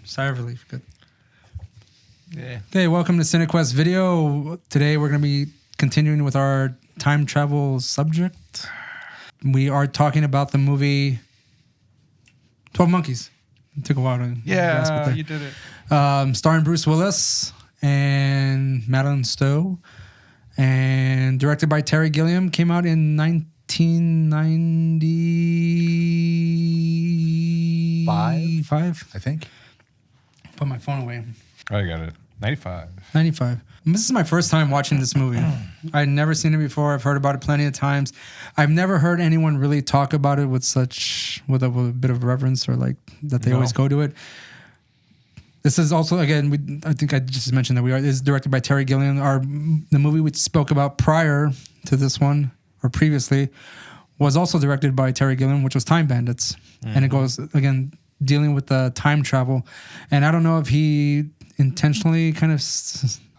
Sigh of relief. Good. Yeah. Okay, welcome to Cinekuest video. Today we're going to be continuing with our time travel subject. We are talking about the movie 12 Monkeys. It took a while to grasp it there. You did it. Starring Bruce Willis and Madeline Stowe, and directed by Terry Gilliam. Came out in 1995, I think. Put my phone away. I got it. 95. 95. This is my first time watching this movie. I'd never seen it before. I've heard about it plenty of times. I've never heard anyone really talk about it with a bit of reverence, or like that they always go to it. This is also, again, I think I just mentioned that is directed by Terry Gilliam. The movie we spoke about prior to this one, or previously, was also directed by Terry Gilliam, which was Time Bandits. Mm-hmm. And it goes, again, dealing with the time travel. And I don't know if he intentionally kind of,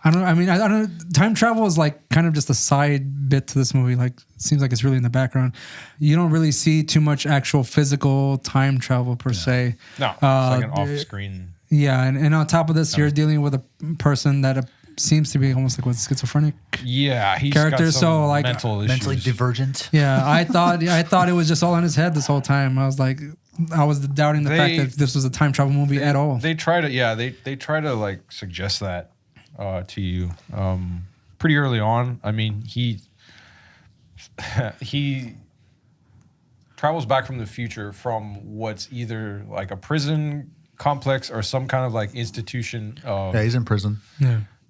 I don't know. Time travel is like kind of just a side bit to this movie. Like, it seems like it's really in the background. You don't really see too much actual physical time travel per se. No, it's like an off-screen. Yeah, and on top of this, you're dealing with a person that seems to be almost like schizophrenic. Yeah, he's character. got some so like mental issues. Mentally divergent. Yeah, I thought it was just all in his head this whole time. I was doubting the fact that this was a time travel movie at all. They try to, they try to like suggest that to you pretty early on. I mean, he travels back from the future from what's either like a prison complex or some kind of like institution. Yeah, he's in prison.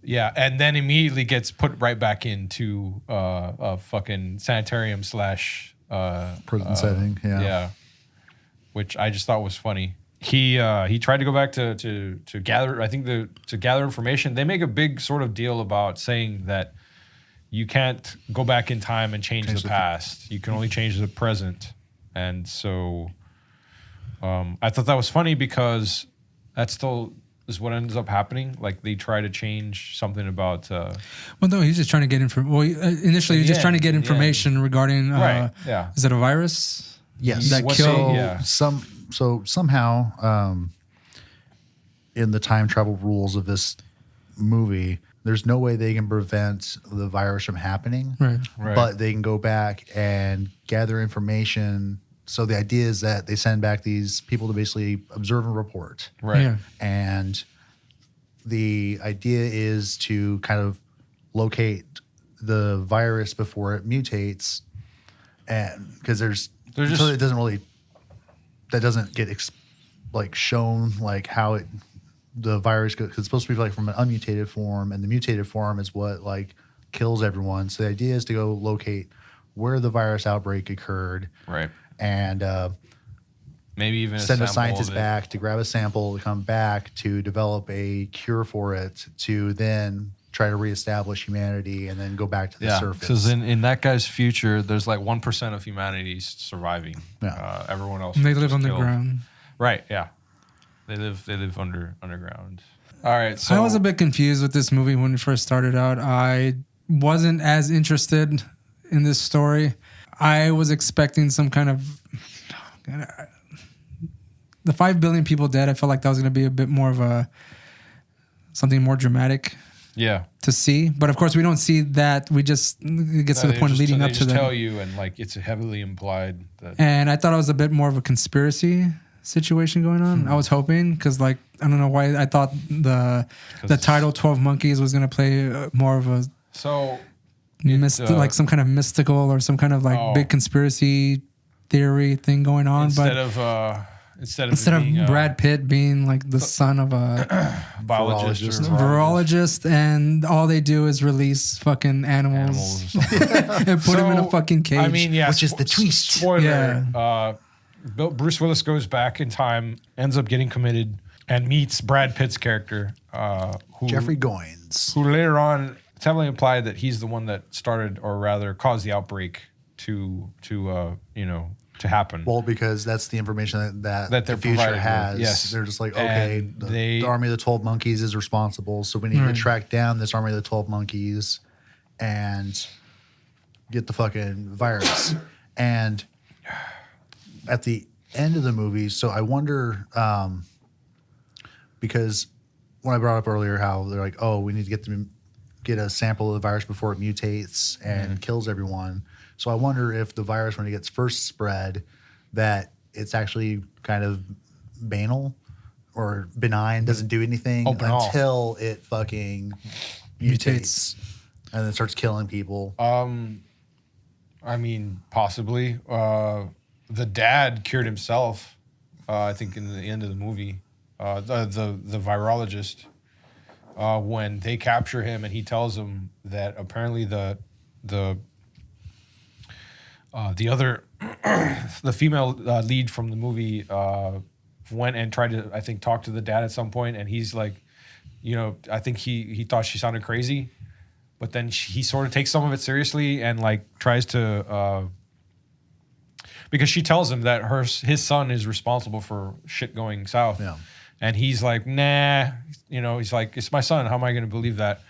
Yeah, and then immediately gets put right back into a fucking sanitarium / prison setting. Yeah, which I just thought was funny. He tried to go back to gather. I think to gather information. They make a big sort of deal about saying that you can't go back in time and change the past. You can only change the present, and so. I thought that was funny because that still is what ends up happening. Like they try to change something about. Well, no, he's just trying to get information. Well, initially he was just trying to get information regarding. Right. Yeah. Is it a virus? Yes. That killed somehow in the time travel rules of this movie, there's no way they can prevent the virus from happening. Right. But they can go back and gather information. So the idea is that they send back these people to basically observe and report. Right. Yeah. And the idea is to kind of locate the virus before it mutates. And because it doesn't really, that doesn't get shown like how the virus goes. 'Cause it's supposed to be like from an unmutated form, and the mutated form is what like kills everyone. So the idea is to go locate where the virus outbreak occurred. Right. And maybe even send a scientist back to grab a sample, to come back to develop a cure for it, to then try to reestablish humanity and then go back to the surface. Because in that guy's future, there's like 1% of humanity surviving. Yeah. Everyone else. And they live just underground. Right. Yeah. They live underground. All right. So I was a bit confused with this movie when it first started out. I wasn't as interested in this story. I was expecting some kind of the 5 billion people dead. I felt like that was going to be a bit more of something more dramatic. Yeah. To see, but of course we don't see that. We just it gets to the point leading up to that. They just tell you, and like it's heavily implied that. And I thought it was a bit more of a conspiracy situation going on. I was hoping because like I don't know why I thought the title 12 Monkeys was going to play more of a like some kind of mystical or some kind of like big conspiracy theory thing going on. Instead of Brad Pitt being like the son of a virologist, and all they do is release fucking animals and put them in a fucking cage. I mean, yeah, which is the twist. Spoiler. Yeah. Bruce Willis goes back in time, ends up getting committed, and meets Brad Pitt's character, Jeffrey Goins, who later on it's heavily implied that he's the one that started, or rather caused the outbreak to happen. Well, because that's the information that the future has. Yes. They're just like, okay, the Army of the 12 Monkeys is responsible, so we need to track down this Army of the 12 Monkeys and get the fucking virus. And at the end of the movie, so I wonder because when I brought up earlier how they're like, oh, we need to get a sample of the virus before it mutates and kills everyone. So I wonder if the virus, when it gets first spread, that it's actually kind of banal or benign, doesn't do anything until it fucking mutates and then starts killing people. I mean, possibly. The dad cured himself, I think, in the end of the movie. The virologist, when they capture him and he tells them that apparently the other the female lead from the movie went and tried to, I think, talk to the dad at some point, and he's like, you know, I think he thought she sounded crazy, but then he sort of takes some of it seriously and like tries to because she tells him that his son is responsible for shit going south. Yeah. And he's like, nah, you know, he's like, it's my son. How am I going to believe that?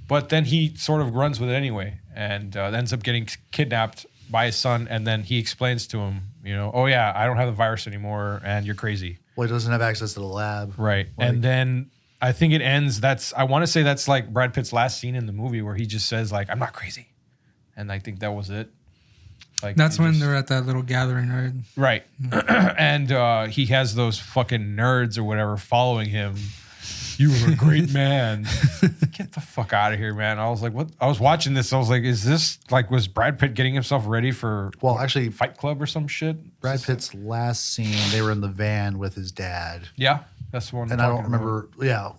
But then he sort of runs with it anyway and ends up getting kidnapped by his son. And then he explains to him, you know, oh yeah, I don't have the virus anymore and you're crazy. Well, he doesn't have access to the lab. Right. Like, and then I think it ends, I want to say that's like Brad Pitt's last scene in the movie where he just says like, I'm not crazy. And I think that was it. Like, that's when they're at that little gathering, right? Right. And he has those fucking nerds or whatever following him. You were a great man. Get the fuck out of here, man. I was like, what? I was watching this. I was like, is this like, was Brad Pitt getting himself ready for actually Fight Club or some shit? Brad Pitt's last scene, they were in the van with his dad. Yeah. That's the one. And I don't remember. Yeah.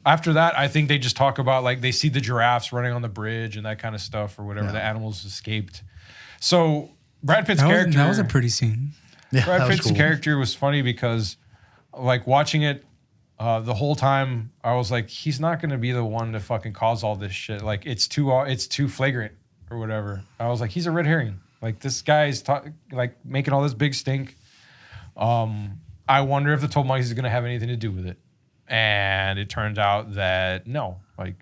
After that, I think they just talk about like, they see the giraffes running on the bridge and that kind of stuff or whatever. Yeah. The animals escaped. So Brad Pitt's character... That was a pretty scene. Yeah, Brad Pitt's character was funny because like watching it the whole time, I was like, he's not going to be the one to fucking cause all this shit. Like it's too flagrant or whatever. I was like, he's a red herring. Like this guy's like making all this big stink. I wonder if the Tollmonkeys is going to have anything to do with it. And it turned out that no, like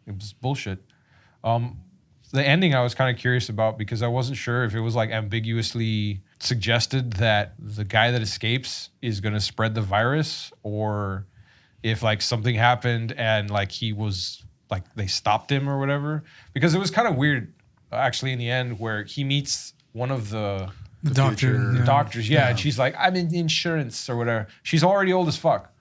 it was bullshit. The ending I was kind of curious about because I wasn't sure if it was like ambiguously suggested that the guy that escapes is going to spread the virus or if like something happened and like he was like they stopped him or whatever. Because it was kind of weird actually in the end where he meets one of the doctors. Yeah. And she's like, I'm in insurance or whatever. She's already old as fuck.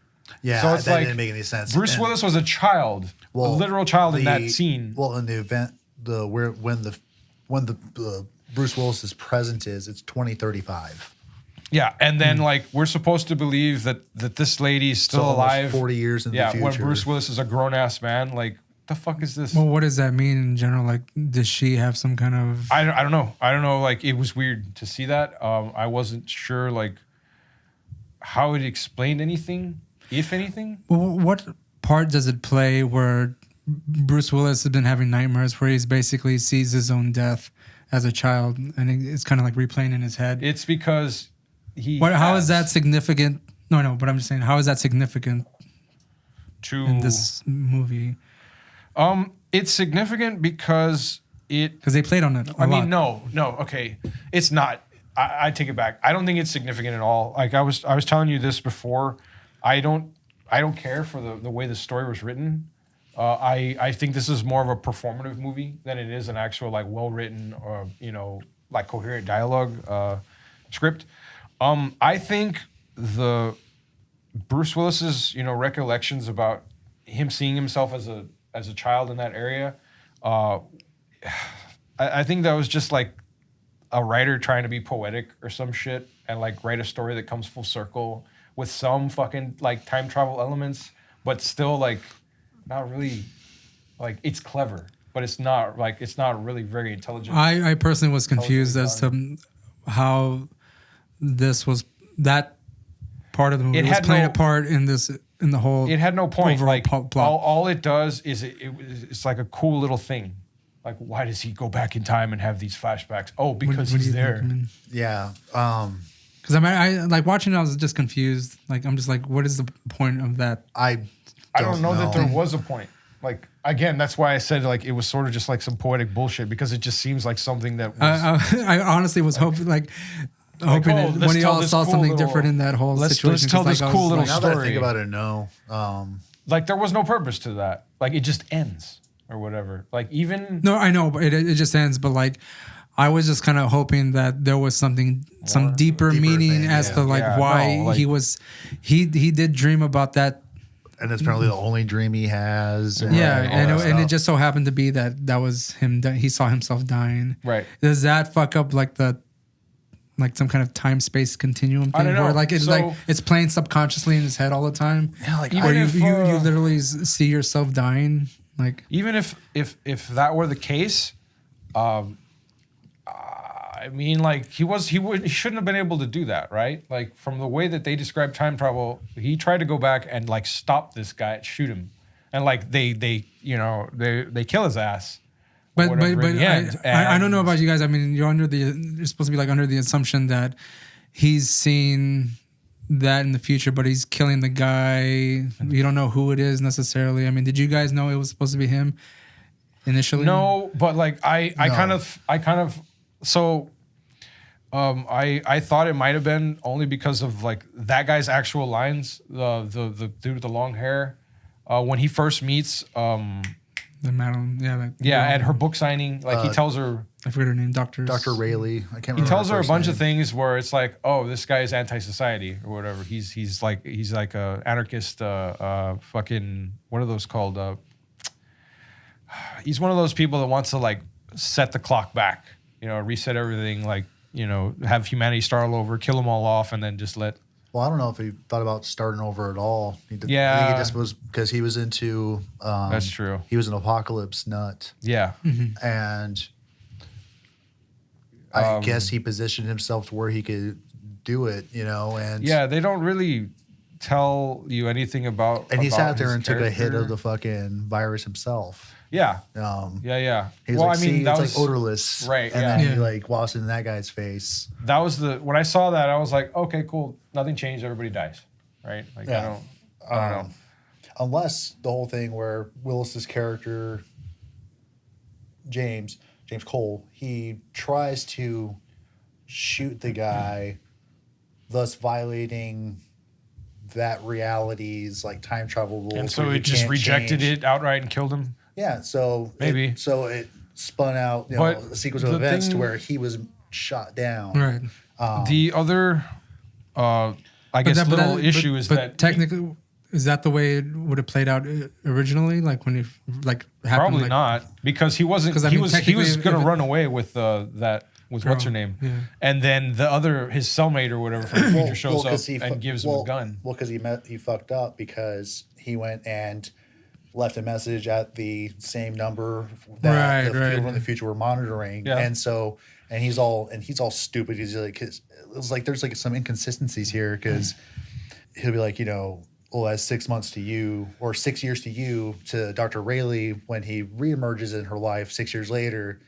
Yeah, so it's that like, didn't make any sense. Bruce Willis was a child, a literal child in that scene. Well, in the event, when the Bruce Willis's present it's 2035. Yeah, and then like we're supposed to believe that this lady is still alive 40 years in the future. Yeah, when Bruce Willis is a grown ass man, like the fuck is this? Well, what does that mean in general? Like, does she have some kind of? I don't know. I don't know. Like, it was weird to see that. I wasn't sure like how it explained anything, if anything. Well, what part does it play where Bruce Willis has been having nightmares where he's basically sees his own death as a child and it's kind of like replaying in his head? It's because how is that significant? No, but I'm just saying, how is that significant in this movie? It's significant because they played on it a lot. mean, no, okay. It's not. I take it back. I don't think it's significant at all. Like I was telling you this before. I don't care for the way the story was written. I think this is more of a performative movie than it is an actual like well-written or like coherent dialogue script. I think the Bruce Willis's recollections about him seeing himself as a child in that area. I think that was just like a writer trying to be poetic or some shit and like write a story that comes full circle with some fucking like time travel elements, but still like. Not really, like it's clever, but it's not really very intelligent. I personally was confused as to how that part of the movie was playing a part in the whole. It had no point. Like plot. All it does is it's like a cool little thing. Like why does he go back in time and have these flashbacks? Oh, because he's there. Yeah. Because I like watching it, I was just confused. Like I'm just like, what is the point of that? I don't know that there was a point. Like, again, that's why I said, like, it was sort of just like some poetic bullshit because it just seems like something that was... I honestly was hoping, like hoping oh, that let's when he tell all this saw cool something little- different in that whole situation. let's tell 'cause, this I was cool little Now that I story. think about it, no. Like there was no purpose to that. Like it just ends or whatever. Like even No, I know, but it just ends. But like, I was just kind of hoping that there was some deeper meaning thing, as yeah. to like Yeah, why no, like- he did dream about that. And it's apparently the only dream he has. And Yeah, all and that it stuff. just so happened to be that was him. That he saw himself dying. right. Does that fuck up like some kind of time space continuum thing? I don't know. Where like So- it's playing subconsciously in his head all the time. Yeah, like Even Where you if, you literally see yourself dying. Like Even if that were the case, I mean, like he shouldn't have been able to do that, right? Like from the way that they describe time travel, he tried to go back and like stop this guy, shoot him, and like they kill his ass. or But whatever in the end. I don't know And- about you guys. I mean, you're supposed to be like under the assumption that he's seeing that in the future, but he's killing the guy. You don't know who it is necessarily. I mean, did you guys know it was supposed to be him initially? No, but like I kind of so I thought it might have been only because of like that guy's actual lines, the dude with the long hair, when he first meets The Madeline, at her book signing, like he tells her, I forget her name, Dr. Rayleigh. I can't remember. he tells her a first bunch name. of things where it's like, oh, this guy is anti-society or whatever. He's like a anarchist, fucking what are those called? He's one of those people that wants to like set the clock back, reset everything, like have humanity start all over, kill them all off, and then just let. Well, I don't know if he thought about starting over at all. I think Yeah. it just was because he was into. That's true. He was an apocalypse nut, Yeah. and I guess he positioned himself to where he could do it. And Yeah, they don't really tell you anything about. and he about sat there his and took a hit character. of the fucking virus himself. Yeah. Yeah. Well, He's like, I mean, see, that it's was like odorless, right, And yeah. then Yeah. he like walks in that guy's face. that was when I saw that, I was like, okay, cool, nothing changed, everybody dies, right? Like Yeah. I don't know. Unless the whole thing where Willis's character, James Cole, he tries to shoot the guy, thus violating that reality's like time travel rules. And so where it you just can't rejected change. it outright and killed him. Yeah, so Maybe. it spun out But a sequence of the events to thing- where he was shot down. Right. The other, I guess, little issue is that technically, is that the way it would have played out originally? Like when it happened? probably like, not, because he wasn't. 'Cause, I He mean, was technically, going to if it- run away with that. With what's her name, yeah. and then his cellmate or whatever from the future shows up 'cause and gives him a gun. Well, because he fucked up because he went and left a message at the same number that the people in the future were monitoring, Yeah. and he's all stupid. He's like, it's like there's like some inconsistencies here because he'll be like, well, as 6 months to you or 6 years to you to Dr. Rayleigh when he reemerges in her life 6 years later,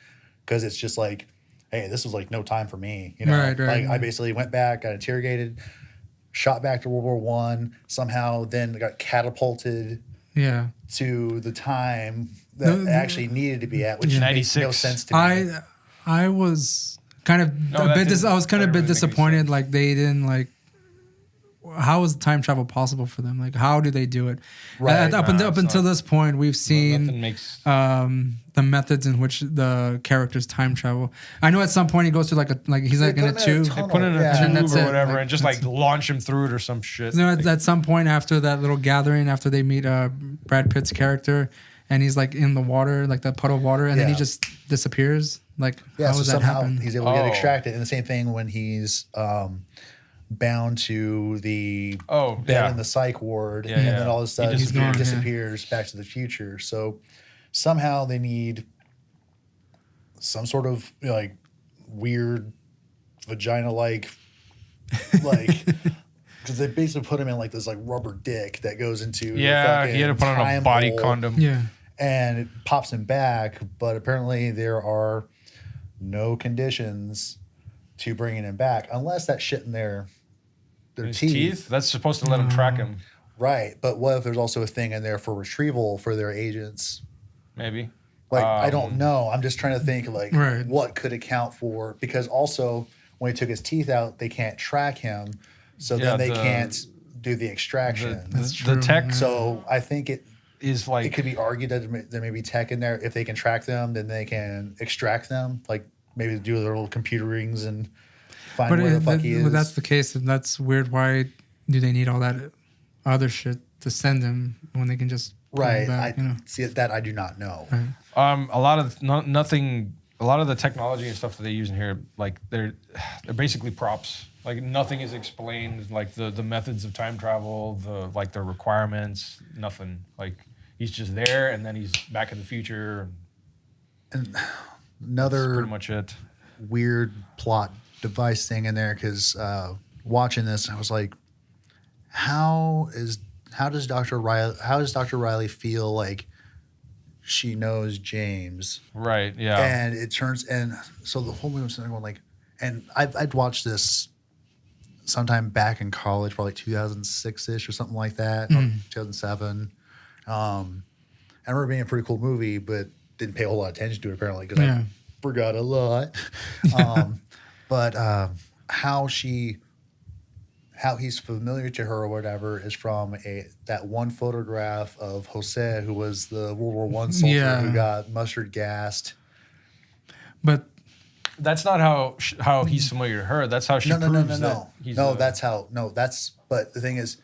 because it's just like, hey, this was like no time for me. Right. Like I basically went back, got interrogated, shot back to World War I, somehow then got catapulted to the time that actually needed to be at, which makes no 96. sense to me. I was kind of No, that didn't- I was kind of a that bit really makes disappointed. sense. Like they didn't like. How is time travel possible for them? Like, how do they do it? Right. Up until this point, we've seen Nothing makes. the methods in which the characters time travel. I know at some point he goes to he's like in a tube. tunnel. Put in a Yeah. tube And that's or it. whatever, Like, and just like launch him through it or some shit. You know, at some point after that little gathering, after they meet Brad Pitt's character, and he's like in the water, like that puddle of water, and then he Yeah. just disappears. Like, Yeah, how so does that somehow happen? he's able to get Oh. extracted. And the same thing when he's bound to the Oh, bed yeah. in the psych ward, Yeah, and yeah. then all of a sudden He's he gone, yeah. disappears back to the future. So somehow they need some sort of like weird vagina-like, because they basically put him in like this like rubber dick that goes into the Yeah, he had to put on a time body hole, condom. Yeah. and it pops him back. But apparently there are no conditions to bringing him back unless that shit in their His teeth. That's supposed to let him track him. Right, but what if there's also a thing in there for retrieval for their agents? Maybe. Like, I don't know. I'm just trying to think, like, Right. what could account for, because also when he took his teeth out, they can't track him, so then they can't do the extraction. The tech. So I think it is like it could be argued that there may be tech in there. If they can track them, then they can extract them. Like maybe do their little computer rings and find where the fuck he is. But that's the case, and that's weird. Why do they need all that other shit to send him when they can just right? Back, see that I do not know. Right. A lot of nothing. A lot of the technology and stuff that they use in here, like they're basically props. Like nothing is explained. Like the methods of time travel, the requirements, nothing. Like he's just there, and then he's back in the future. And another pretty much it. Weird plot device thing in there because watching this, I was like, how does Dr. Riley feel like she knows James? Right. Yeah. And it turns so the whole movie was going like, and I'd watched this sometime back in college, probably 2006-ish or something like that, or 2007. I remember being a pretty cool movie, but didn't pay a whole lot of attention to it apparently because I forgot a lot. But how he's familiar to her or whatever is from that one photograph of Jose, who was the World War I soldier who got mustard gassed. But that's not how he's familiar to her. That's how she proves that he's but the thing is,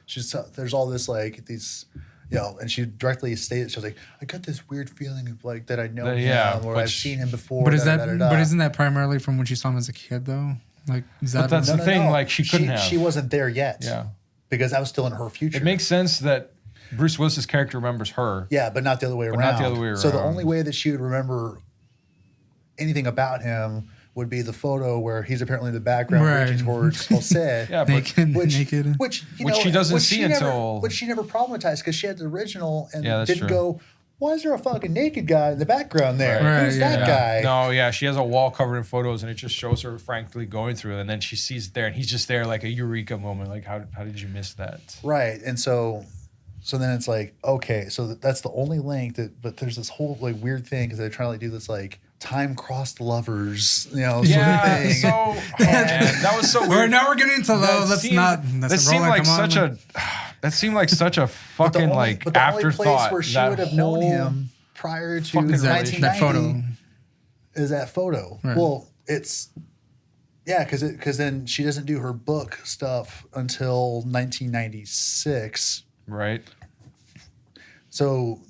there's all this like these, and she directly stated, she was like, I got this weird feeling of like that I know him or I've seen him before. But isn't that primarily from when she saw him as a kid though? Like, is that? But that's the thing. Like, she couldn't have. She wasn't there yet. Yeah. Because that was still in her future. It makes sense that Bruce Willis's character remembers her. Yeah, but not the other way around. So the only way that she would remember anything about him would be the photo where he's apparently in the background reaching towards Jose. Yeah, naked. Which she doesn't see until. Which she never problematized because she had the original and that's didn't true. go, why is there a fucking naked guy in the background there? Right. Who's that guy? No, yeah, she has a wall covered in photos, and it just shows her frankly going through it, and then she sees it there, and he's just there like a eureka moment. Like, how did you miss that? Right, and so then it's like, okay, so that's the only link but there's this whole like weird thing because they're trying to like, do this like time-crossed lovers, sort of thing. So that was so weird. Now we're getting into love. That seemed like such a fucking like afterthought. The only place where she would have known him prior to 1990 that photo. Is that photo. Right. Well, it's because then she doesn't do her book stuff until 1996. Right. So,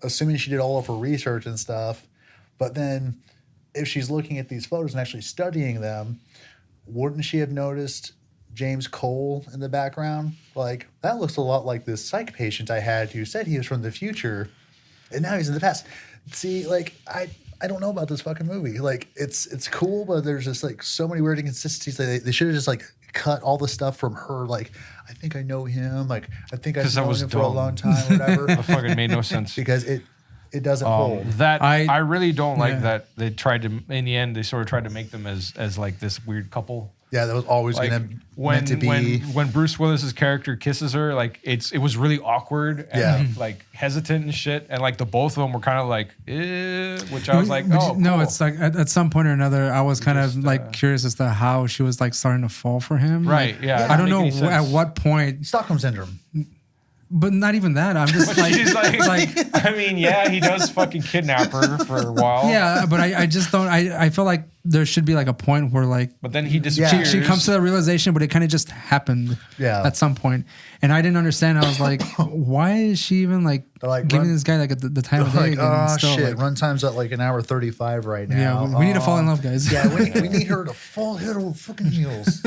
assuming she did all of her research and stuff, but then if she's looking at these photos and actually studying them, wouldn't she have noticed James Cole in the background? Like, that looks a lot like this psych patient I had who said he was from the future, and now he's in the past. See, like, I don't know about this fucking movie. Like, it's cool, but there's just, like, so many weird inconsistencies. They should have just, like, cut all the stuff from her. Like, I think I know him. Like, I think I've known him for a long time or whatever. That fucking made no sense. Because it doesn't hold. I really don't like that they tried to, in the end, they sort of tried to make them as like this weird couple. Yeah, that was always like, meant to be. When Bruce Willis's character kisses her, like it was really awkward and like hesitant and shit, and like the both of them were kind of like, which I was like, oh, no, cool. it's like at some point or another, I was kind of like curious as to how she was like starting to fall for him. Right? Like, yeah. I don't know at what point. Stockholm syndrome. But not even that. I'm just like, she's like, I mean, yeah, he does fucking kidnap her for a while. Yeah, but I just don't. I feel like there should be like a point where like. But then he disappears. She comes to the realization, but it kind of just happened. Yeah. At some point, and I didn't understand. I was like, why is she even like giving this guy like the time of day? Like, oh shit! Run time's at like an hour 35 right now. Yeah, we need to fall in love, guys. Yeah, we need her to fall hit her fucking heels.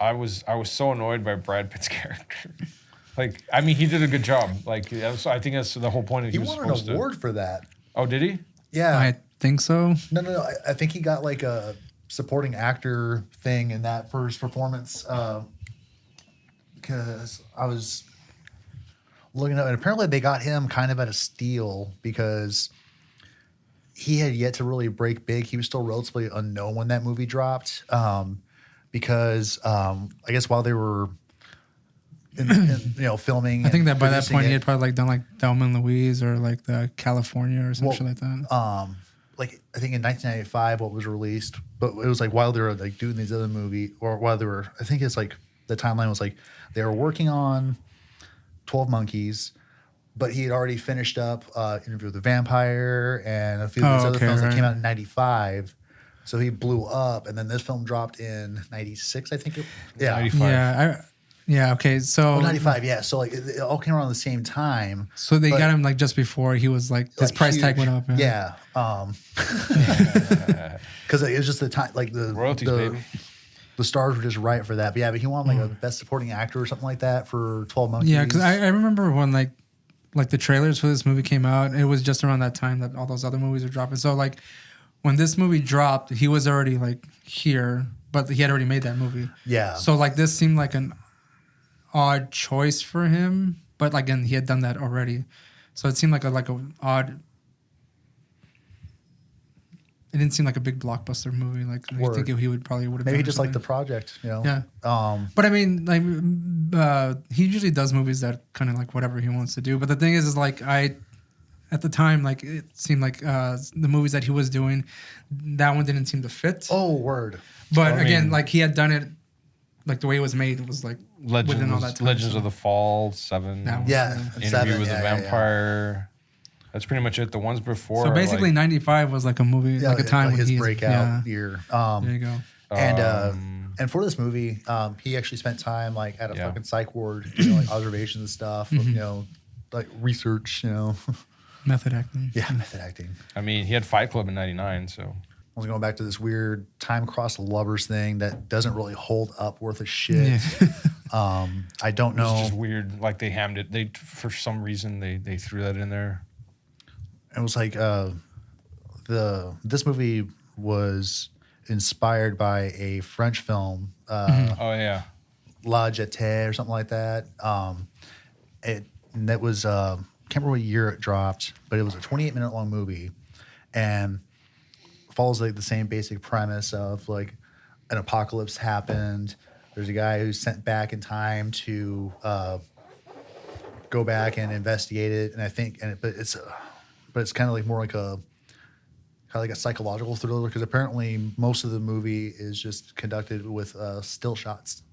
I was so annoyed by Brad Pitt's character. Like, I mean, he did a good job. Like, I think that's the whole point. He was won an award for that. Oh, did he? Yeah, I think so. No. I think he got like a supporting actor thing in that for his performance. Because I was looking up, and apparently they got him kind of at a steal because he had yet to really break big. He was still relatively unknown when that movie dropped. Because I guess while they were filming. I think that by that point he had probably like done like Thelma and Louise or like the California or something like that. like I think in 1995 what was released, but it was like while they were like doing these other movie or while they were, I think it's like the timeline was like they were working on 12 Monkeys, but he had already finished up Interview with the Vampire and a few of these other films that came out in 95. So he blew up, and then this film dropped in 96, I think. 95. Okay. So 95, yeah. So like it all came around the same time. So they got him like just before he was like his price tag went up. Yeah. Because it was just the time, like the royalties, baby. The stars were just right for that. But he won like a best supporting actor or something like that for 12 Monkeys. Yeah, because I remember when like the trailers for this movie came out, it was just around that time that all those other movies were dropping. So like when this movie dropped, he was already like here, but he had already made that movie. Yeah. So like this seemed like an odd choice for him, but like, again, he had done that already. So it seemed like a odd. It didn't seem like a big blockbuster movie. Like I think he would have. Maybe he just liked the project, you know. Yeah. But I mean, like, he usually does movies that kind of like whatever he wants to do. But the thing is like at the time, like it seemed like the movies that he was doing, that one didn't seem to fit. Oh, word. But again, like he had done it, like the way it was made, it was like within all that time. Legends of the Fall, 7. Interview with the Vampire. Yeah. That's pretty much it. The ones before. So basically, 95 was like a movie, like a time like when his breakout year. There you go. And for this movie, he actually spent time like at a fucking psych ward, doing like observations and stuff, you know, like research, you know. Method acting. Yeah, method acting. I mean, he had Fight Club in 99, so. I was going back to this weird time-crossed lovers thing that doesn't really hold up worth a shit. Yeah. I don't know. It's just weird. Like they hammed it. They, for some reason, they threw that in there. It was like this movie was inspired by a French film. Oh yeah, La Jetée or something like that. That was can't remember what year it dropped, but it was a 28-minute long movie, and follows like the same basic premise of like an apocalypse happened. There's a guy who's sent back in time to go back and investigate it, and I think but it's kind of like more like a psychological thriller because apparently most of the movie is just conducted with still shots.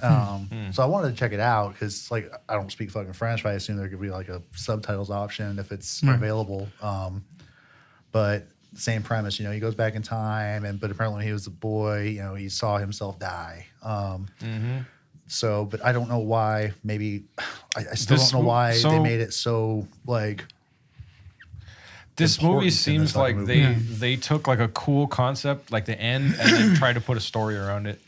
So I wanted to check it out because like I don't speak fucking French, but I assume there could be like a subtitles option if it's available. But same premise, you know, he goes back in time, but apparently when he was a boy, you know, he saw himself die. So, but I don't know why. Maybe I still don't know why they made it so like. This movie seems like they took like a cool concept, like the end, and then tried to put a story around it.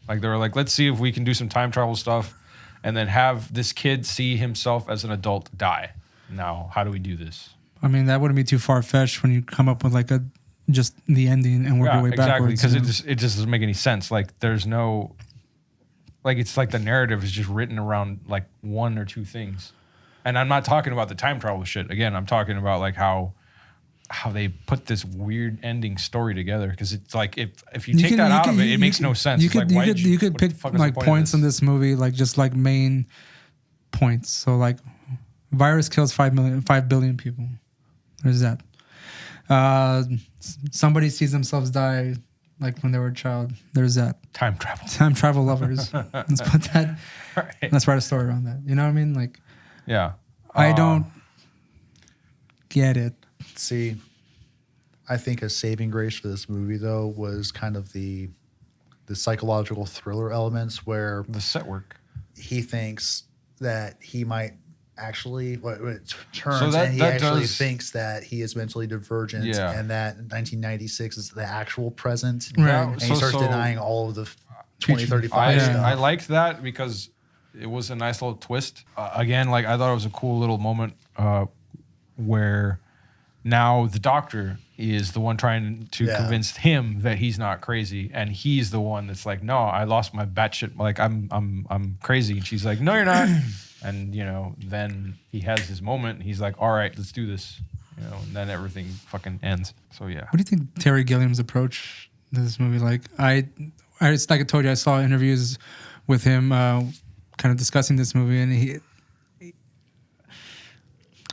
Like they were like, let's see if we can do some time travel stuff, and then have this kid see himself as an adult die. Now, how do we do this? I mean, that wouldn't be too far fetched when you come up with like just the ending and work your way backwards. Exactly, because it just doesn't make any sense. Like there's no. Like, it's like the narrative is just written around, like, one or two things. And I'm not talking about the time travel shit. Again, I'm talking about, like, how they put this weird ending story together. Because it's like, if you take that out of it, it makes no sense. You could pick, like, points in this movie, like, just, like, main points. So, like, virus kills 5 billion people. There's that. Somebody sees themselves die, like when they were a child. There's that. Time travel. Time travel lovers. Let's put that. Right. Let's write a story around that. You know what I mean? Like, yeah. I don't get it. See, I think a saving grace for this movie though was kind of the psychological thriller elements where the set work. He thinks that he might actually it turns and he actually thinks that he is mentally divergent and that 1996 is the actual present, right? And he starts denying all of the 2035 stuff. I liked that because it was a nice little twist. Again, like I thought it was a cool little moment where now the doctor is the one trying to convince him that he's not crazy, and he's the one that's like, no, I lost my batshit, like I'm crazy, and she's like, no, you're not. And, you know, then he has his moment. And he's like, all right, let's do this. You know, and then everything fucking ends. So, yeah. What do you think Terry Gilliam's approach to this movie? Like, I like I told you, I saw interviews with him kind of discussing this movie. And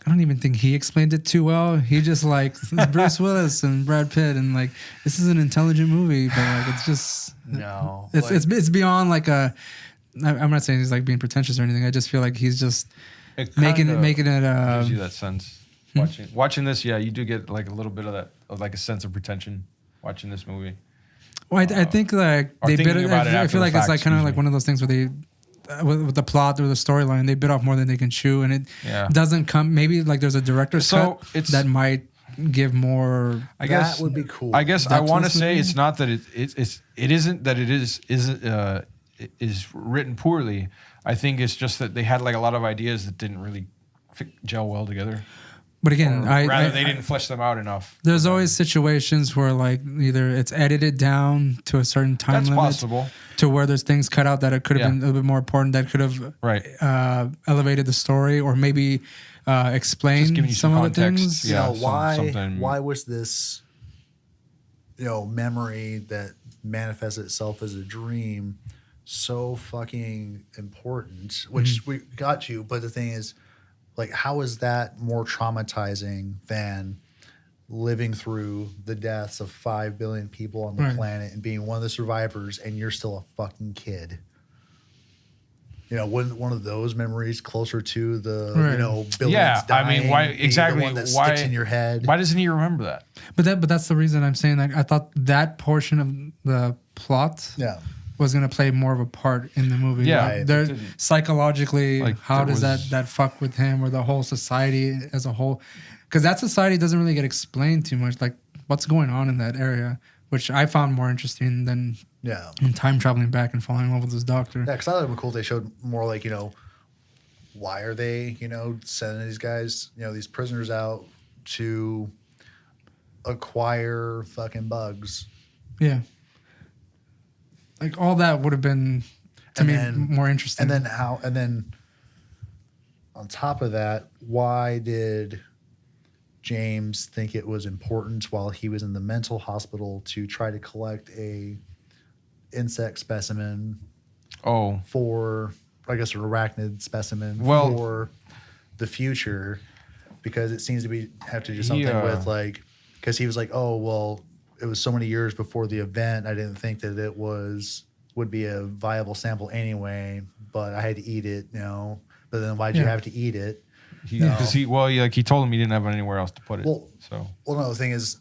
I don't even think he explained it too well. He just like Bruce Willis and Brad Pitt, and like this is an intelligent movie, but like it's just it's beyond like a. I'm not saying he's like being pretentious or anything. I just feel like he's just making it. Gives you that sense. Watching this, yeah, you do get like a little bit of that, of like a sense of pretension watching this movie. Well, I think like they bit it. I feel like it's like kind of like one of those things where they. With the plot or the storyline, they bit off more than they can chew, and it doesn't come. Maybe like there's a director's cut that might give more. I guess that would be cool. I guess I want to say it's not that it isn't that it is written poorly. I think it's just that they had like a lot of ideas that didn't really gel well together. But again, they didn't flesh them out enough. There's always situations where like either it's edited down to a certain time limit, possible, to where there's things cut out that it could have been a little bit more important, that could have elevated the story, or maybe explained some of the things. Why was this memory that manifests itself as a dream so fucking important? Which we got to, but the thing is, like, how is that more traumatizing than living through the deaths of 5 billion people on the planet and being one of the survivors, and you're still a fucking kid? Wouldn't one of those memories closer to the billions dying? I mean, why exactly? The one that sticks in your head? Why doesn't he remember that? But that's the reason I'm saying that I thought that portion of the plot was going to play more of a part in the movie. Yeah, like, psychologically, like, how does that fuck with him or the whole society as a whole? Because that society doesn't really get explained too much. Like what's going on in that area, which I found more interesting than time traveling back and falling in love with this doctor. Yeah, because I thought it was cool. They showed more like why are they sending these guys these prisoners out to acquire fucking bugs? Yeah. Like all that would have been to me more interesting. And then on top of that, why did James think it was important while he was in the mental hospital to try to collect a insect specimen for, I guess, an arachnid specimen for the future? Because it seems to have to do something with like, because he was like, oh, well, it was so many years before the event. I didn't think that it would be a viable sample anyway, but I had to eat it, But then why'd you have to eat it? Because he told him he didn't have anywhere else to put it. No, the thing is,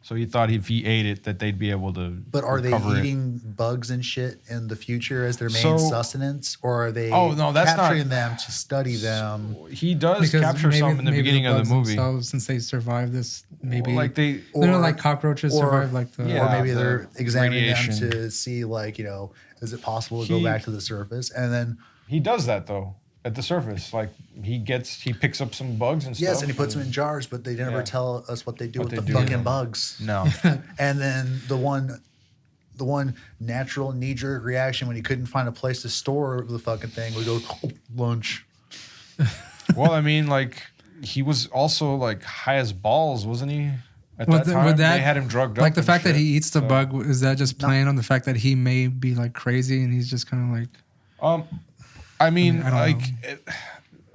so he thought if he ate it that they'd be able to. But are they eating bugs and shit in the future as their main sustenance, or are they capturing them to study them? He does capture some in the beginning of the movie. Since they survived this, maybe like they're like cockroaches survive like the. Or maybe they're examining them to see is it possible to go back to the surface? And then he does that though. At the surface, like he picks up some bugs and stuff. Yes, and he puts them in jars, but they never tell us what they do with the fucking bugs. No. And then the one natural knee-jerk reaction when he couldn't find a place to store the fucking thing would go, lunch. Well, I mean, like he was also like high as balls, wasn't he? At that time, they had him drugged up. Like the fact that he eats the bug, is that just playing on the fact that he may be like crazy and he's just kind of like. I mean,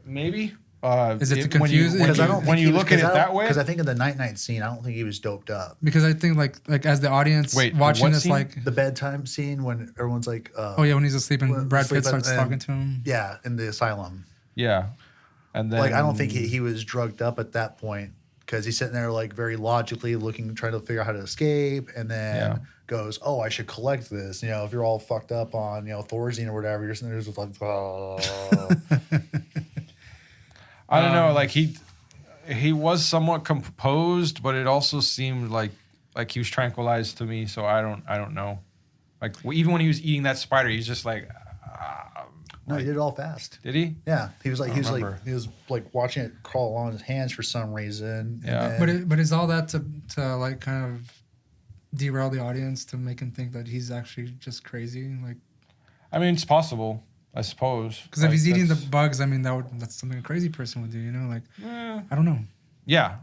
maybe. Is it to confuse? When you look at it that way? Because I think in the night scene, I don't think he was doped up. Because I think like as the audience watching this, scene? like the bedtime scene when everyone's like, when he's asleep and Brad Pitt starts talking to him. Yeah, in the asylum. Yeah, and then I don't think he was drugged up at that point because he's sitting there like very logically trying to figure out how to escape, and then. Goes, oh, I should collect this. If you're all fucked up on, Thorazine or whatever, you're sitting there just like, oh. I don't know. Like he was somewhat composed, but it also seemed like he was tranquilized to me. So I don't know. Like even when he was eating that spider, he's just like. No, he did it all fast. Did he? Yeah, he was like watching it crawl along his hands for some reason. Yeah, but is all that to like kind of derail the audience to make him think that he's actually just crazy? Like, I mean, it's possible, I suppose. Because if he's eating the bugs, I mean, that's something a crazy person would do, I don't know. Yeah,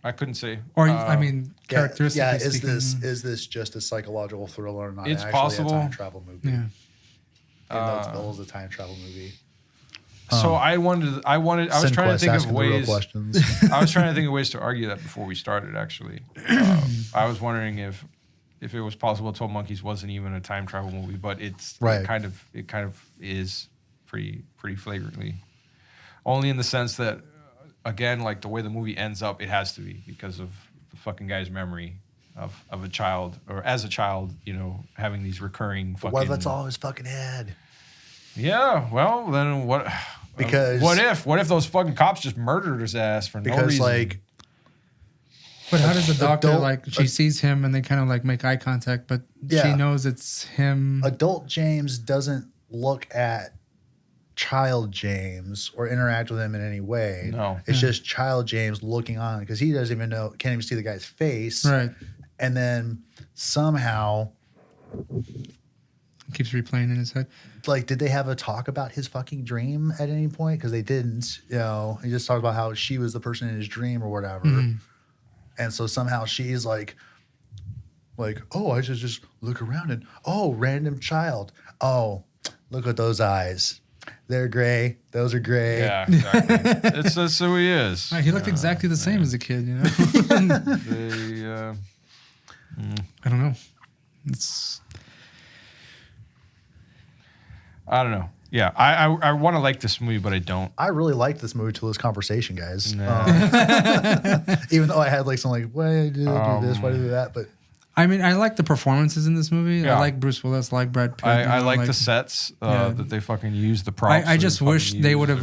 I couldn't say. Or I mean, characteristically speaking. Is this just a psychological thriller, not it's actually possible. a time travel movie? Yeah. It was a time travel movie. So I was trying to think of ways. I was trying to think of ways to argue that before we started. Actually, I was wondering if it was possible 12 Monkeys wasn't even a time travel movie, but it kind of is pretty flagrantly. Only in the sense that, again, like the way the movie ends up, it has to be because of the fucking guy's memory of a child, or as a child, you know, having these recurring fucking... What if that's all his fucking head? Yeah, well, then what... Because... what if those fucking cops just murdered his ass for no reason? Because, like... But how does the doctor, she sees him and they kind of, like, make eye contact, but she knows it's him. Adult James doesn't look at child James or interact with him in any way. No. It's just child James looking on, because he doesn't even know, can't even see the guy's face. Right. And then somehow... keeps replaying in his head. Like, did they have a talk about his fucking dream at any point? Because they didn't. You know, he just talked about how she was the person in his dream or whatever. Mm-hmm. And so somehow she's like, oh, I should just look around and, oh, random child. Oh, look at those eyes. They're gray. Those are gray. Yeah, exactly. That's who he is. He looked exactly the same as a kid, you know? I don't know. I don't know. Yeah, I want to like this movie, but I don't. I really liked this movie till this conversation, guys. No. Even though I had like some like, why did I do this? Why did I do that? But I mean, I like the performances in this movie. Yeah. I like Bruce Willis, I like Brad Pitt. I like the sets that they fucking use, the props. I just wish they would have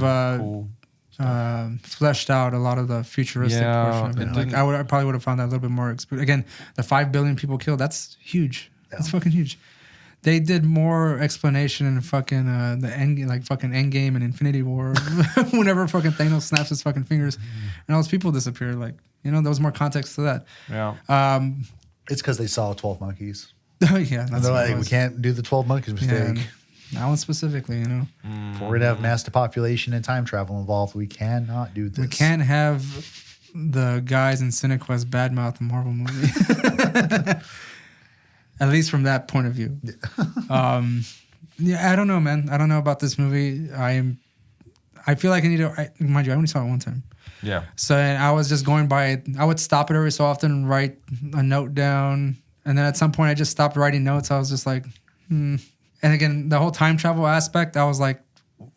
fleshed out a lot of the futuristic portion of it. Like, I probably would have found that a little bit more. Again, the 5 billion people killed, that's huge. Yeah. That's fucking huge. They did more explanation in fucking the end, like fucking Endgame and Infinity War. Whenever fucking Thanos snaps his fucking fingers, and all those people disappear. Like, you know, there was more context to that. Yeah. It's because they saw 12 Monkeys. Yeah, that's they're like, we can't do the 12 Monkeys mistake. Yeah, that one specifically, you know. If we're gonna have mass depopulation and time travel involved, we cannot do this. We can't have the guys in Cinequest badmouth the Marvel movie. At least from that point of view. Yeah, I don't know, man. I don't know about this movie. I feel like I need to, mind you, I only saw it one time. Yeah. So I was just going by it. I would stop it every so often, write a note down. And then at some point I just stopped writing notes. I was just like, And again, the whole time travel aspect, I was like,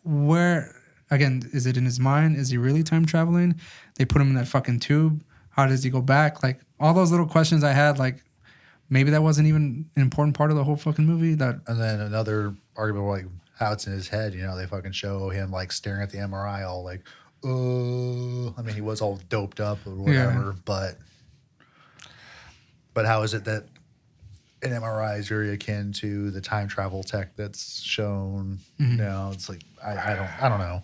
where, again, is it in his mind? Is he really time traveling? They put him in that fucking tube. How does he go back? Like, all those little questions I had, like, maybe that wasn't even an important part of the whole fucking movie. And then another argument, like, how it's in his head. You know, they fucking show him, like, staring at the MRI all like, oh. I mean, he was all doped up or whatever, but how is it that an MRI is very akin to the time travel tech that's shown? Mm-hmm. You know, it's like, I don't know.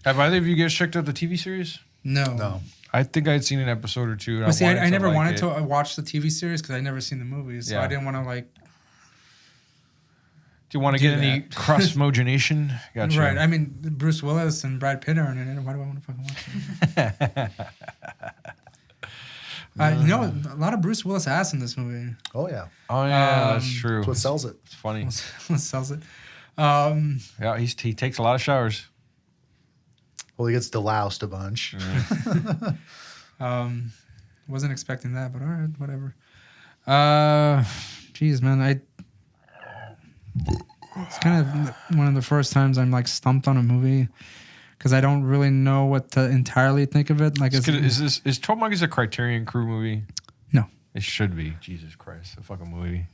Have either of you guys checked out the TV series? No. I think I'd seen an episode or two. But see, I never wanted to watch the TV series because I'd never seen the movies, so I didn't want to like. Do you want to get any cross-mogenation? Gotcha. Right. I mean, Bruce Willis and Brad Pitt are in it. Why do I want to fucking watch it? You know, a lot of Bruce Willis ass in this movie. Oh yeah. That's true. That's what sells it. It's funny. What sells it? Yeah, he takes a lot of showers. Well, he gets deloused a bunch. Wasn't expecting that, but all right, whatever. Geez, man, it's kind of one of the first times I'm like stumped on a movie because I don't really know what to entirely think of it. Like, is 12 Monkeys a Criterion Crew movie? No, it should be. Jesus Christ, a fucking movie.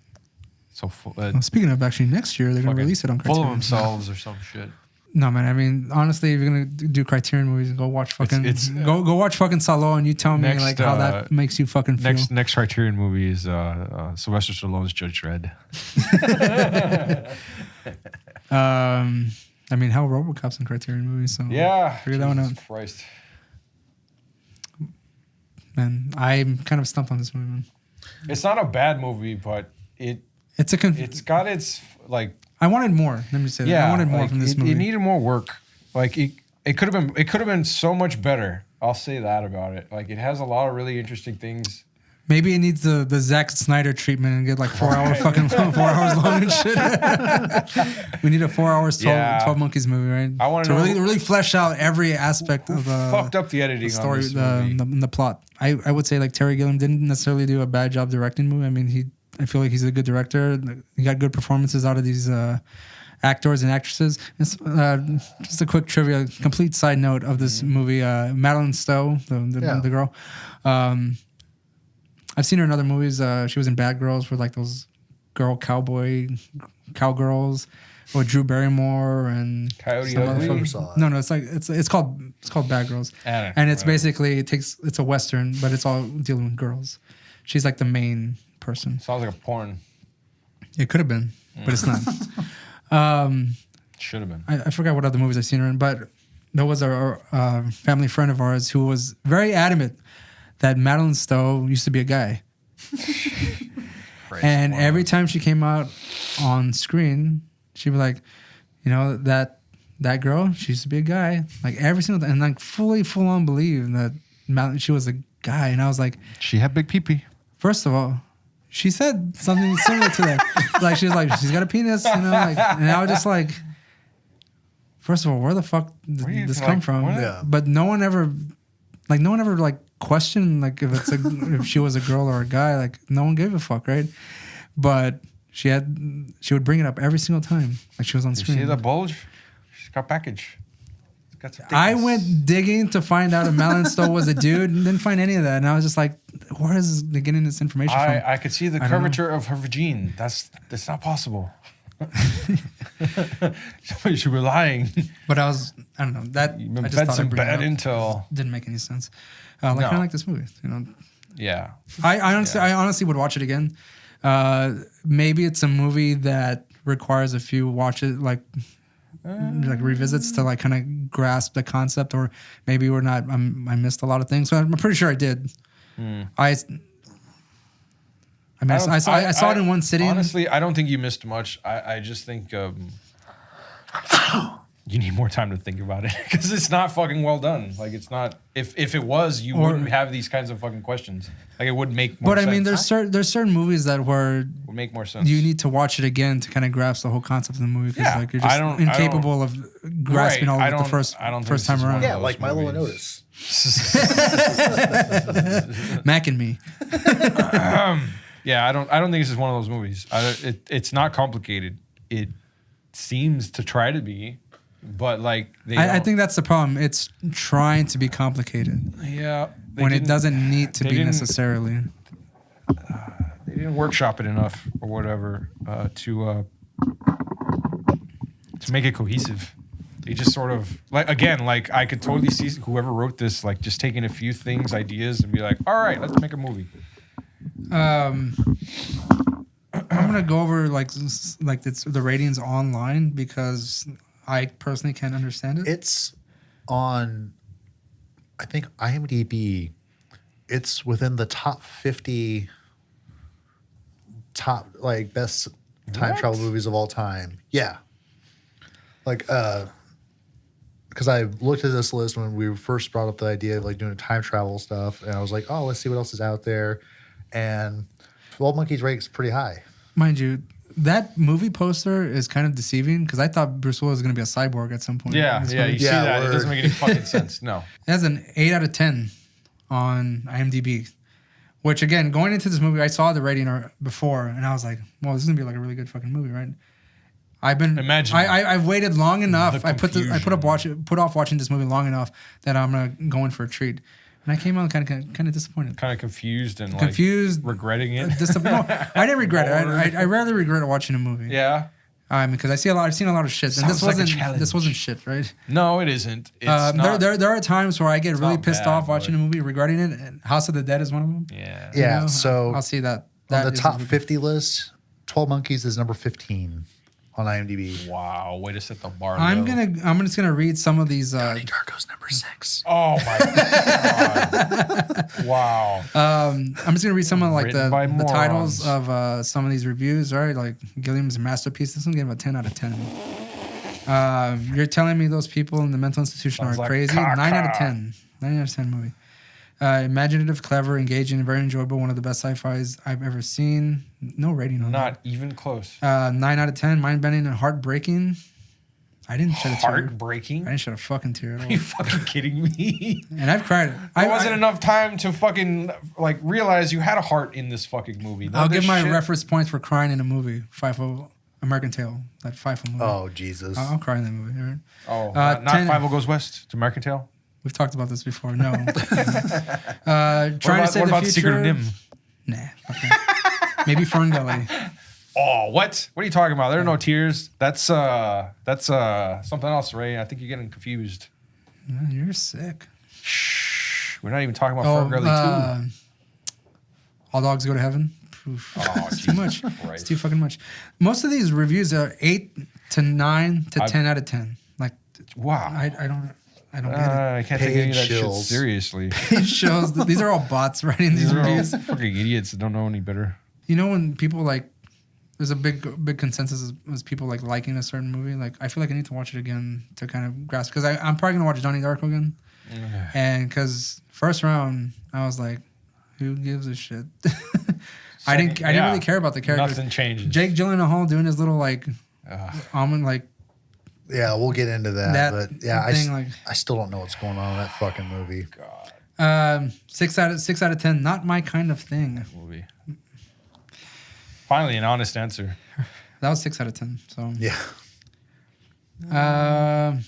So full. Speaking of, actually, next year they're gonna release it on Criterion. Full of themselves or some shit. No, man. I mean, honestly, if you're gonna do Criterion movies, go watch fucking go watch fucking Salo, and you tell me like how that makes you fucking feel. Next Criterion movie is Sylvester Stallone's Judge Dredd. I mean, hell, RoboCop's in Criterion movies, so yeah, figure that one out. Christ, man, I'm kind of stumped on this movie, man. It's not a bad movie, but it's got its like. I wanted more. Let me say that. I wanted more from this movie. It needed more work. Like it could have been so much better. I'll say that about it. Like, it has a lot of really interesting things Maybe it needs the Zack Snyder treatment and get like 4 hours long and shit. We need a 4 hours 12 Monkeys movie, right? I want to really flesh out every aspect of the fucked up the editing story, on this movie. the plot. I would say like Terry Gilliam didn't necessarily do a bad job directing the movie. I mean, I feel like he's a good director. He got good performances out of these actors and actresses. Just a quick trivia, complete side note of this movie. Madeline Stowe, the girl. I've seen her in other movies. She was in Bad Girls with like those cowgirls, or Drew Barrymore and Coyote Ugly? No, it's called Bad Girls, and it's basically it's a western, but it's all dealing with girls. She's like the main person. Sounds like a porn. It could have been, but it's not. Should have been. I forgot what other movies I've seen her in, but there was a family friend of ours who was very adamant that Madeline Stowe used to be a guy. And every time she came out on screen, she'd be like, that girl, she used to be a guy. Like every single time, and like full on believe that she was a guy. And I was like, she had big pee-pee. First of all, she said something similar to that. Like she was like, she's got a penis, and I was just like, first of all, where the fuck did this come from? Yeah. But no one ever questioned like if she was a girl or a guy. Like no one gave a fuck, right? But she would bring it up every single time, like she was on screen. You see the bulge? She's got package. I went digging to find out if Madeline Stowe was a dude and didn't find any of that. And I was just like, where is they getting this information from? I could see the curvature of her vagine. That's not possible. You were lying. But I don't know. That I just thought some bad intel. Didn't make any sense. Kind of like this movie, Yeah. I honestly would watch it again. Maybe it's a movie that requires a few watches, like revisits to like kind of grasp the concept, or maybe I missed a lot of things. So I'm pretty sure I did. I saw it in one sitting. Honestly, I don't think you missed much. I just think you need more time to think about it, because it's not fucking well done. Like it's not. If it was, you wouldn't have these kinds of fucking questions. Like it would make more sense. But I mean, there's certain movies that would make more sense. You need to watch it again to kind of grasp the whole concept of the movie, because like you're just incapable of grasping all of it the first time around. Yeah, like Milo and Otis. Mac and Me. Yeah, I don't think this is one of those movies. It's not complicated. It seems to try to be, but like I think that's the problem. It's trying to be complicated. Yeah, when it doesn't need to be necessarily. They didn't workshop it enough or whatever to make it cohesive. They just sort of like I could totally see whoever wrote this like just taking a few ideas and be like, all right, let's make a movie. I'm gonna go over the ratings online, because I personally can't understand it. It's on, I think, IMDb. It's within the top 50 best time travel movies of all time. Yeah. Like, because I looked at this list when we first brought up the idea of like doing time travel stuff, and I was like, oh, let's see what else is out there. And 12 Monkeys ranks pretty high. Mind you, that movie poster is kind of deceiving, because I thought Bruce Willis was going to be a cyborg at some point. Yeah, you see that. It doesn't make any fucking sense. No. It has an 8 out of 10 on IMDb, which, again, going into this movie, I saw the rating before, and I was like, well, this is going to be like a really good fucking movie, right? I've waited long enough. I put off watching this movie long enough that I'm going to go in for a treat. And I came out kind of disappointed. Kind of confused and regretting it. No, I didn't regret it. I rarely regret watching a movie. Yeah. Because I've seen a lot of shit, and this wasn't shit, right? No, it isn't. It's not. There are times where I get really pissed off watching a movie regarding it, and House of the Dead is one of them. Yeah. Yeah. So I'll see that. On the top 50 list, 12 Monkeys is number 15 on IMDb. Wow, way to set the bar. I'm just gonna read some of these. Donnie Darko's number 6. Oh my god! Wow. I'm just gonna read some of like the titles of some of these reviews. All right, like Gilliam's masterpiece. This one gave a 10 out of 10. You're telling me those people in the mental institution are crazy? 9 out of 10. 9 out of 10 movie. Imaginative, clever, engaging, and very enjoyable. One of the best sci-fis I've ever seen. No rating on Not that. even close. 9 out of 10. Mind-bending and heartbreaking. I didn't shed a tear. Heartbreaking? I didn't shed a fucking tear at all. Are you fucking kidding me? And I've cried. There wasn't enough time to fucking like realize you had a heart in this fucking movie. I'll give my reference points for crying in a movie. American Tail. That FIFA movie. Oh, Jesus. I'll cry in that movie. Right? Oh, not 50 Goes West. It's American Tail. We've talked about this before. No. Trying to save the future. Secret of Nim? Nah. Okay. Maybe Ferngully. Oh, what? What are you talking about? There are no tears. That's something else, Ray. I think you're getting confused. You're sick. Shh. We're not even talking about Ferngully 2. All Dogs Go to Heaven. Oof. Oh, it's too much. Christ. It's too fucking much. Most of these reviews are 8 to 9 to 10 out of 10. Like, wow. I don't get it. I can't take any of that shit seriously. It shows that these are all bots writing these reviews. Fucking idiots that don't know any better. You know when people like, there's a big consensus is people like liking a certain movie. Like I feel like I need to watch it again to kind of grasp because I'm probably gonna watch Donnie Darko again, and because first round I was like, who gives a shit? I didn't really care about the characters. Nothing changes. Jake Gyllenhaal doing his little like almond like. Yeah, we'll get into that. But yeah, thing, I still don't know what's going on in that fucking movie. God. 6 out of 10. Not my kind of thing. Movie. Finally, an honest answer. That was 6 out of 10. So yeah.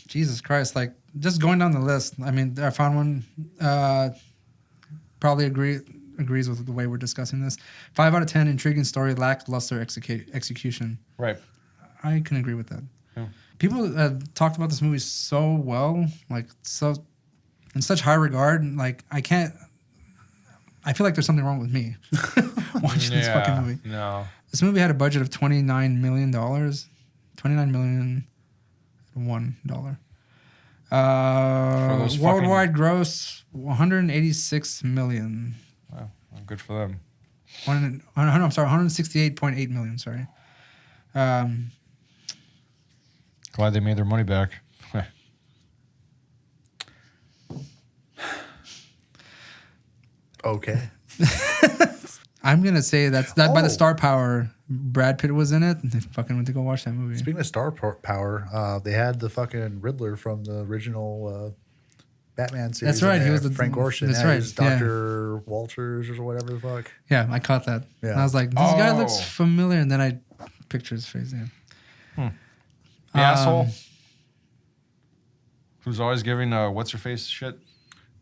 Jesus Christ! Like just going down the list. I mean, I found one. Probably agrees with the way we're discussing this. 5 out of 10. Intriguing story, lackluster execution. Right. I can agree with that. Yeah. People talked about this movie so well, like so in such high regard. And like I feel like there's something wrong with me watching this fucking movie. No. This movie had a budget of $29 million. $29 million $1. Worldwide gross $186 million. Wow, good for them. I'm sorry, $168.8 million. Sorry. Glad they made their money back. Okay. I'm gonna say that by the star power, Brad Pitt was in it. And they fucking went to go watch that movie. Speaking of star power, they had the fucking Riddler from the original Batman series. That's right. He was the Frank Gorshin. That's right. He was Dr. Walters or whatever the fuck. Yeah, I caught that. Yeah. And I was like, this guy looks familiar, and then I pictured his face. Yeah. The asshole who's always giving what's her face shit.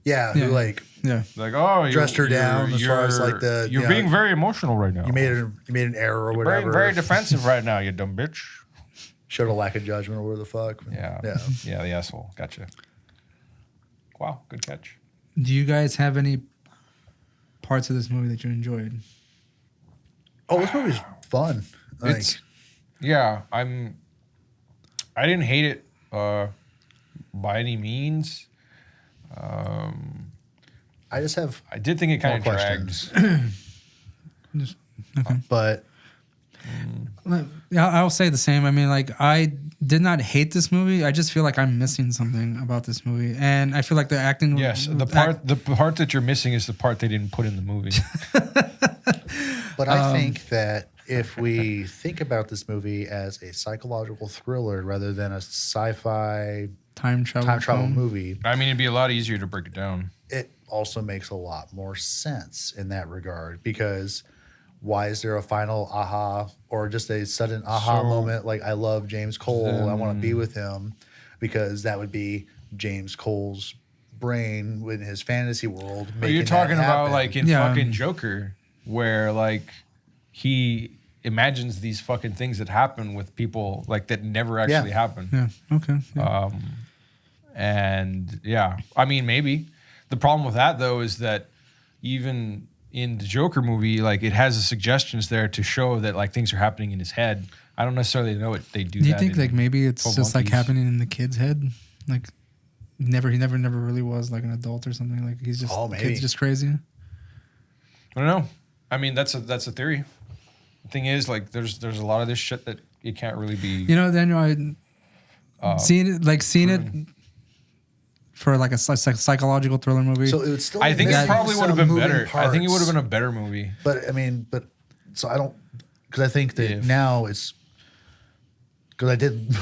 Yeah, who like oh, dressed her down as far as like the you're being very emotional right now. You made an error or whatever. Very defensive right now, you dumb bitch. Showed a lack of judgment or whatever the fuck. Yeah, the asshole. Gotcha. Wow, good catch. Do you guys have any parts of this movie that you enjoyed? Oh, this movie's fun. I didn't hate it by any means. I did think it kind of dragged. Okay. But yeah, I'll say the same. I mean, like I did not hate this movie. I just feel like I'm missing something about this movie, and I feel like the acting. Yes, the part that you're missing is the part they didn't put in the movie. But I think that if we think about this movie as a psychological thriller rather than a sci-fi time travel movie, I mean, it'd be a lot easier to break it down. It also makes a lot more sense in that regard because why is there a final aha or just a sudden aha moment like I love James Cole, I want to be with him, because that would be James Cole's brain in his fantasy world. You're talking about like in fucking Joker, where like he imagines these fucking things that happen with people like that never actually happen. Yeah. Okay. Yeah. And I mean, maybe the problem with that though is that even in the Joker movie, like it has the suggestions there to show that like things are happening in his head. I don't necessarily know what they do. Do you think like maybe it's just like happening in the kid's head? Like he never really was like an adult or something. Like he's just kid's just crazy. I don't know. I mean, that's a theory. The thing is, like, there's a lot of this shit that it can't really be. You know, Daniel, seeing it for like a psychological thriller movie. So it would still. I think it probably would have been better. Parts. I think it would have been a better movie. But I mean, so I don't, because I think that now it's, because I did,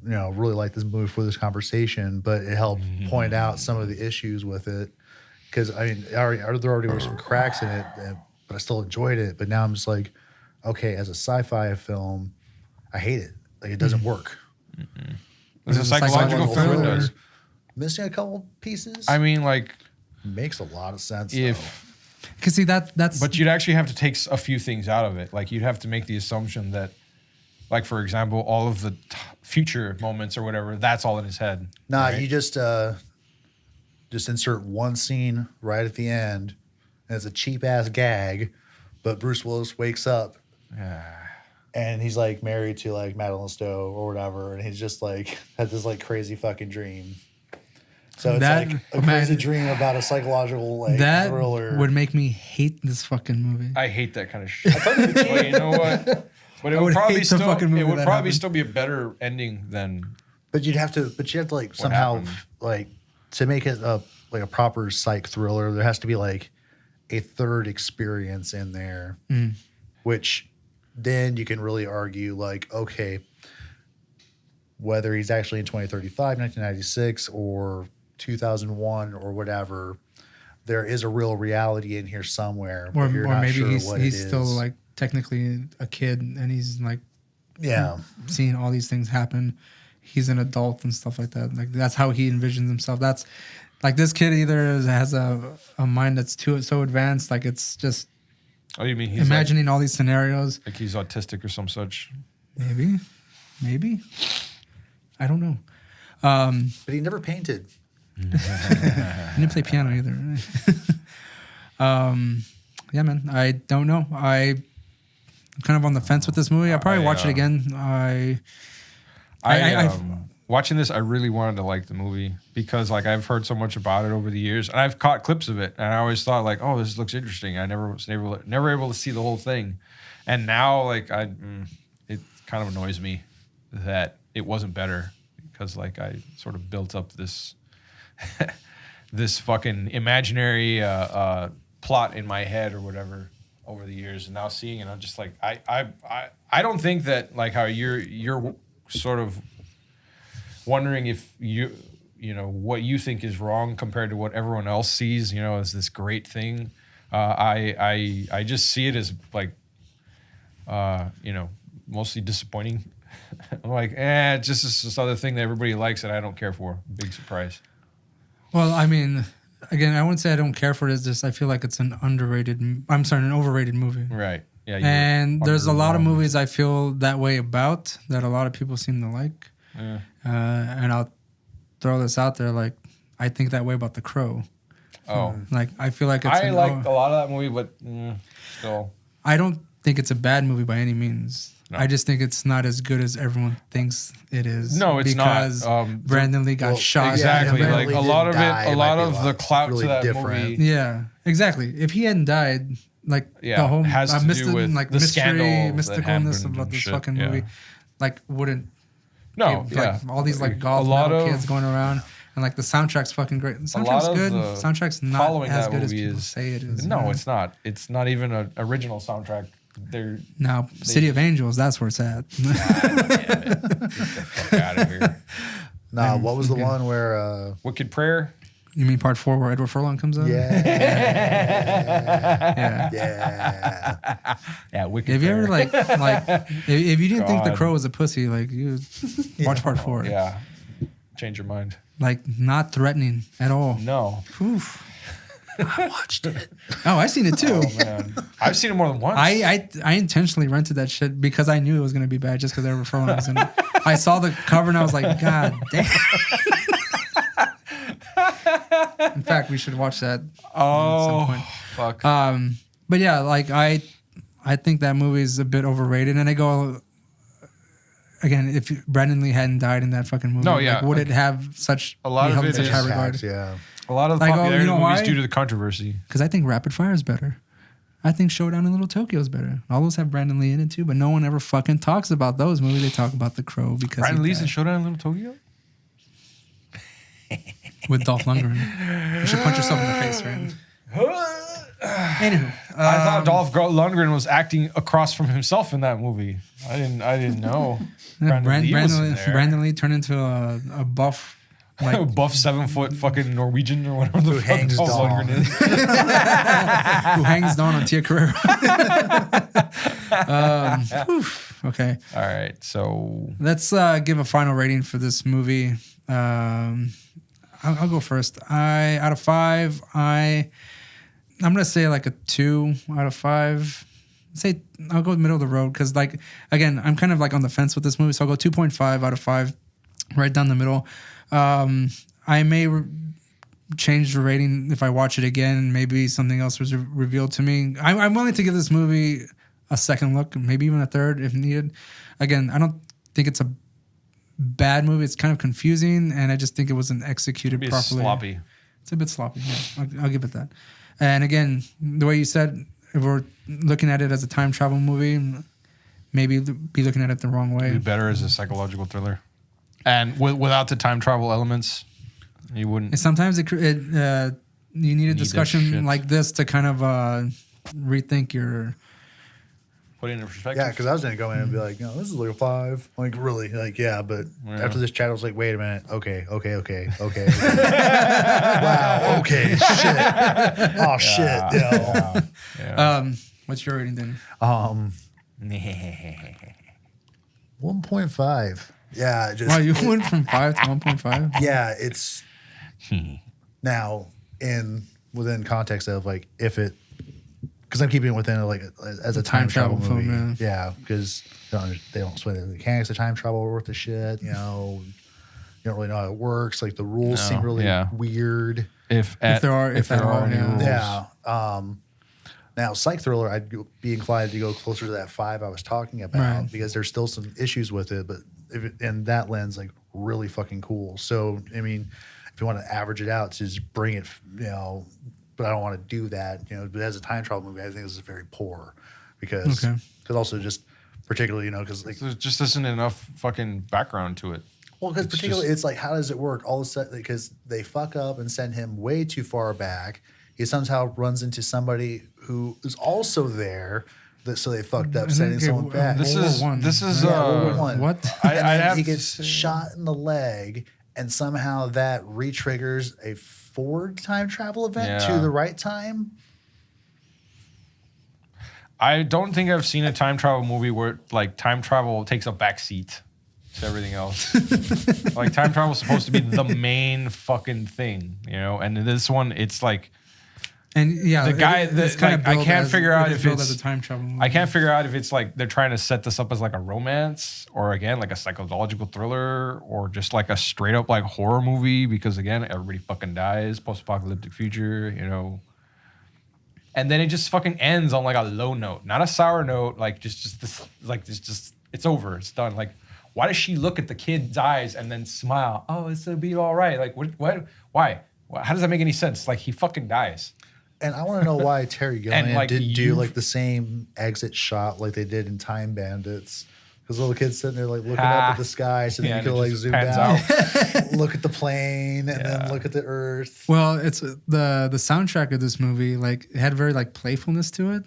really like this movie for this conversation, but it helped point out some of the issues with it. Because I mean, there already were some cracks in it, but I still enjoyed it. But now I'm just like, okay, as a sci-fi film, I hate it. Like it doesn't work. It's a psychological thriller. Missing a couple pieces. I mean, like, makes a lot of sense. Because see that's. But you'd actually have to take a few things out of it. Like you'd have to make the assumption that, like for example, all of the future moments or whatever, that's all in his head. Nah, right? you just insert one scene right at the end, and it's a cheap ass gag, but Bruce Willis wakes up. And he's like married to like Madeline Stowe or whatever, and he's just like had this like crazy fucking dream. So it's like a crazy dream about a psychological like thriller. Would make me hate this fucking movie. I hate that kind of shit. But you know what? But it would probably still be a better ending than. But you'd have to like somehow like to make it a proper psych thriller. There has to be like a third experience in there, which. Then you can really argue, like, okay, whether he's actually in 2035, 1996, or 2001, or whatever, there is a real reality in here somewhere. Or maybe he's still like technically a kid, and he's like, seeing all these things happen. He's an adult and stuff like that. Like that's how he envisions himself. That's like this kid either has a mind that's so advanced, like it's just. Oh, you mean he's imagining all these scenarios? Like he's autistic or some such? Maybe. I don't know. But he never painted. He didn't play piano either. Yeah, man. I don't know. I'm kind of on the fence with this movie. I'll probably watch it again. Watching this, I really wanted to like the movie because like I've heard so much about it over the years, and I've caught clips of it, and I always thought like, oh, this looks interesting. I never was never able to see the whole thing, and now like it kind of annoys me that it wasn't better because like I sort of built up this this fucking imaginary plot in my head or whatever over the years, and now seeing it, I'm just like I don't think that like how you're sort of wondering if you know what you think is wrong compared to what everyone else sees, as this great thing. I just see it as like, mostly disappointing. I'm like, it's just this other thing that everybody likes that I don't care for. Big surprise. Well, I mean, again, I wouldn't say I don't care for it. It's just I feel like it's an overrated movie. Right. Yeah. And there's a lot of movies I feel that way about that a lot of people seem to like. Yeah. And I'll throw this out there, like I think that way about The Crow. Oh, like I feel like it's I liked a lot of that movie, but still, I don't think it's a bad movie by any means. No. I just think it's not as good as everyone thinks it is. No, it's because not. Brandon Lee got shot. Exactly, like a lot of the clout really to that different. movie. Yeah, exactly. If he hadn't died, like the whole has to do with like the mysticalness about this fucking movie, like wouldn't. No, like all these like golf metal kids going around, and like the soundtrack's fucking great. The soundtrack's good. Soundtrack's not as good as people say it is. No, it's not. It's not even an original soundtrack. City of Angels. That's where it's at. Damn it. Get the fuck out of here. Nah, what was the one where Wicked Prayer? You mean part 4 where Edward Furlong comes out? Yeah. Yeah, Wicked Have Prayer. you ever like if you didn't think The Crow was a pussy, like you watch part 4. Yeah. Change your mind. Like not threatening at all. No. Oof. I watched it. Oh, I've seen it too. Oh, man. I've seen it more than once. I intentionally rented that shit because I knew it was gonna be bad just because Edward Furlong was in it. I saw the cover and I was like, God damn. In fact, we should watch that at some point. Fuck. But yeah, like I think that movie is a bit overrated. And I go again, if Brandon Lee hadn't died in that fucking movie, would it have such a lot of it such is high regard? Yeah. A lot of the popularity of the movie is due to the controversy. Because I think Rapid Fire is better. I think Showdown in Little Tokyo is better. All those have Brandon Lee in it too, but no one ever fucking talks about those movies. They talk about The Crow because Brandon Lee's in Showdown in Little Tokyo. with Dolph Lundgren. You should punch yourself in the face, right? Anywho, I thought Dolph Lundgren was acting across from himself in that movie. I didn't know. Brandon Lee turned into a buff, like buff 7 foot fucking Norwegian or whatever the fuck hangs Dolph down. Lundgren is. who hangs down on Tia Carrera. Okay. All right, so Let's give a final rating for this movie. I'll go first. Out of 5, I'm gonna say like a 2 out of 5. Say I'll go middle of the road because, like, again, I'm kind of like on the fence with this movie, so I'll go 2.5 out of 5, right down the middle. I may change the rating if I watch it again. Maybe something else was revealed to me. I'm willing to give this movie a second look, maybe even a third if needed. Again, I don't think it's a bad movie. It's kind of confusing, and I just think it wasn't executed properly. sloppy. It's a bit sloppy. Yeah, I'll give it that. And again, the way you said, if we're looking at it as a time travel movie, maybe be looking at it the wrong way. It'd be better as a psychological thriller, and without the time travel elements, you wouldn't. And sometimes you need a discussion like this to kind of rethink your. Put it in perspective. Yeah, because I was gonna go in and be like, no, this is like a 5. Like really, like yeah. But after this chat, I was like, wait a minute. Okay. Wow. Okay. Shit. Oh shit. Yeah. What's your rating then? 1.5. Yeah. Just Wow, you went from 5 to 1.5. yeah. It's now within context of like if it. Because I'm keeping it within like as a time travel movie. Film, yeah, because they don't explain the mechanics of time travel worth of shit. You know, you don't really know how it works. Like the rules seem really weird. If there are any rules. Yeah. Now, psych thriller, I'd be inclined to go closer to that 5 I was talking about because there's still some issues with it, but in that lens, like really fucking cool. So, I mean, if you want to average it out, to just bring it, you know. But I don't want to do that, you know. But as a time travel movie, I think this is very poor because also just particularly, you know, because like there just isn't enough fucking background to it. Well, because particularly it's like, how does it work? All of a sudden, because they fuck up and send him way too far back. He somehow runs into somebody who is also there. So they fucked up sending someone back. This is what? He gets shot in the leg, and somehow that re-triggers a forward time travel event to the right time. I don't think I've seen a time travel movie where like time travel takes a backseat to everything else. Like time travel is supposed to be the main fucking thing, you know. And in this one, it's like, and yeah, the guy it's that like, I can't figure out if it's a time travel movie. I can't figure out if it's like they're trying to set this up as like a romance or again like a psychological thriller or just like a straight up like horror movie because again everybody fucking dies, post-apocalyptic future, you know. And then it just fucking ends on like a low note, not a sour note, like just this like just it's over, it's done. Like why does she look at the kid's eyes and then smile? Oh, it's gonna be all right. Like what? Why? How does that make any sense? Like he fucking dies. And I want to know why Terry Gilliam didn't do like the same exit shot like they did in Time Bandits. Because little kids sitting there like looking up at the sky, so then you could like zoom out, look at the plane, and then look at the earth. Well, it's the soundtrack of this movie. Like it had very like playfulness to it.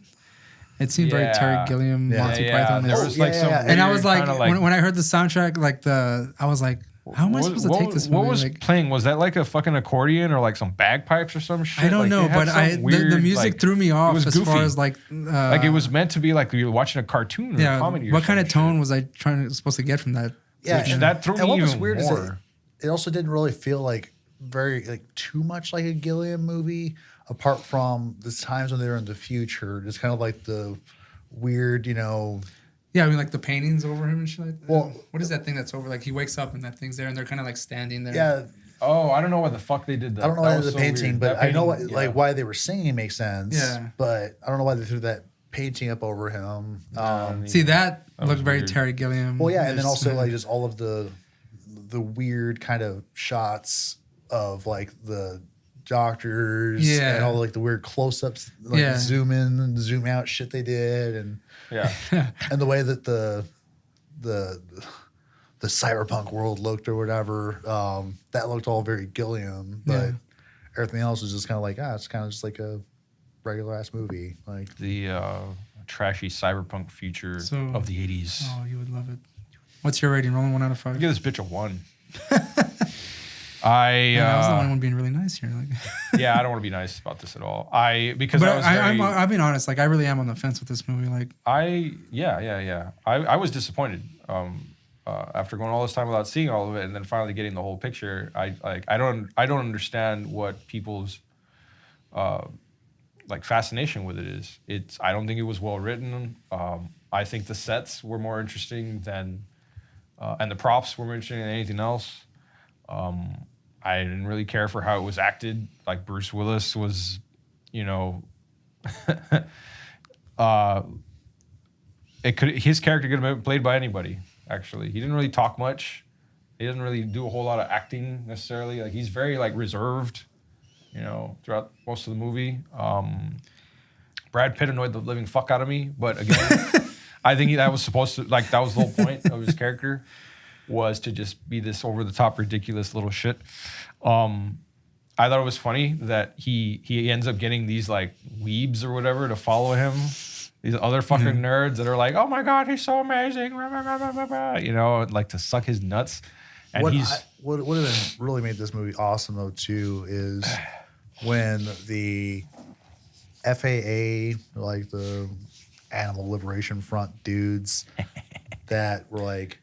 It seemed very Terry Gilliam, Monty Python. There was like some and I was like, when I heard the soundtrack, like I was like, how am I supposed to take this movie? What was playing? Was that like a fucking accordion or like some bagpipes or some shit? I don't know, but the music threw me off as far as like it was meant to be like you were watching a cartoon or a comedy. What kind of tone was I supposed to get from that? Yeah, and that threw me even was weird more. Is it also didn't really feel like very like too much like a Gilliam movie, apart from the times when they were in the future. Just kind of like the weird, you know. Yeah, I mean, like the paintings over him and shit like that. Well, what is that thing that's over? Like he wakes up and that thing's there and they're kind of like standing there. Yeah. Oh, I don't know what the fuck they did that. I don't know why the painting, weird. but I know what, like why they were singing makes sense. Yeah. But I don't know why they threw that painting up over him. See, that looked very weird. Terry Gilliam. Well, yeah, and then also like just all of the weird kind of shots of like the doctors and all like the weird close-ups, like zoom in and zoom out shit they did, and and the way that the the cyberpunk world looked or whatever. That looked all very Gilliam, but everything else was just kind of like, it's kind of just like a regular ass movie. Like the trashy cyberpunk future of the 80s. Oh, you would love it. What's your rating? Roland, 1 out of 5. I give this bitch a 1. I was the only one being really nice here. Like, yeah, I don't want to be nice about this at all. I'm being honest. Like, I really am on the fence with this movie. Like, I was disappointed. After going all this time without seeing all of it, and then finally getting the whole picture, I don't understand what people's like fascination with it is. I don't think it was well written. I think the sets were more interesting than, and the props were more interesting than anything else. I didn't really care for how it was acted. Like Bruce Willis was, his character could have been played by anybody. Actually, he didn't really talk much. He doesn't really do a whole lot of acting necessarily. Like he's very like reserved, throughout most of the movie. Brad Pitt annoyed the living fuck out of me, but again, I think that was supposed to that was the whole point of his character, was to just be this over the top ridiculous little shit. I thought it was funny that he ends up getting these like weebs or whatever to follow him. These other fucking nerds that are like, oh my God, he's so amazing, like to suck his nuts. And what would have really made this movie awesome though too is when the FAA, like the Animal Liberation Front dudes that were like,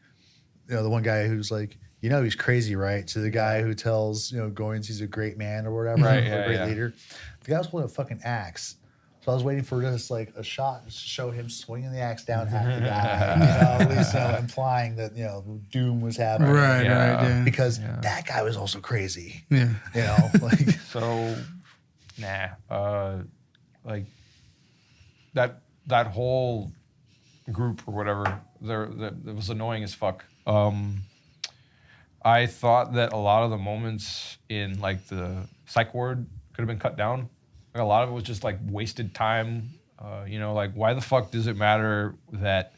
the one guy who's like, he's crazy, right? To the guy who tells, Goins he's a great man or whatever, right, a great leader. The guy was holding a fucking axe. So I was waiting for just like a shot to show him swinging the axe down at the guy, at least implying that, doom was happening. Right, right. Because that guy was also crazy. Yeah. So, like that whole group or whatever, it was annoying as fuck. I thought that a lot of the moments in like the psych ward could have been cut down. Like a lot of it was just like wasted time. Like why the fuck does it matter that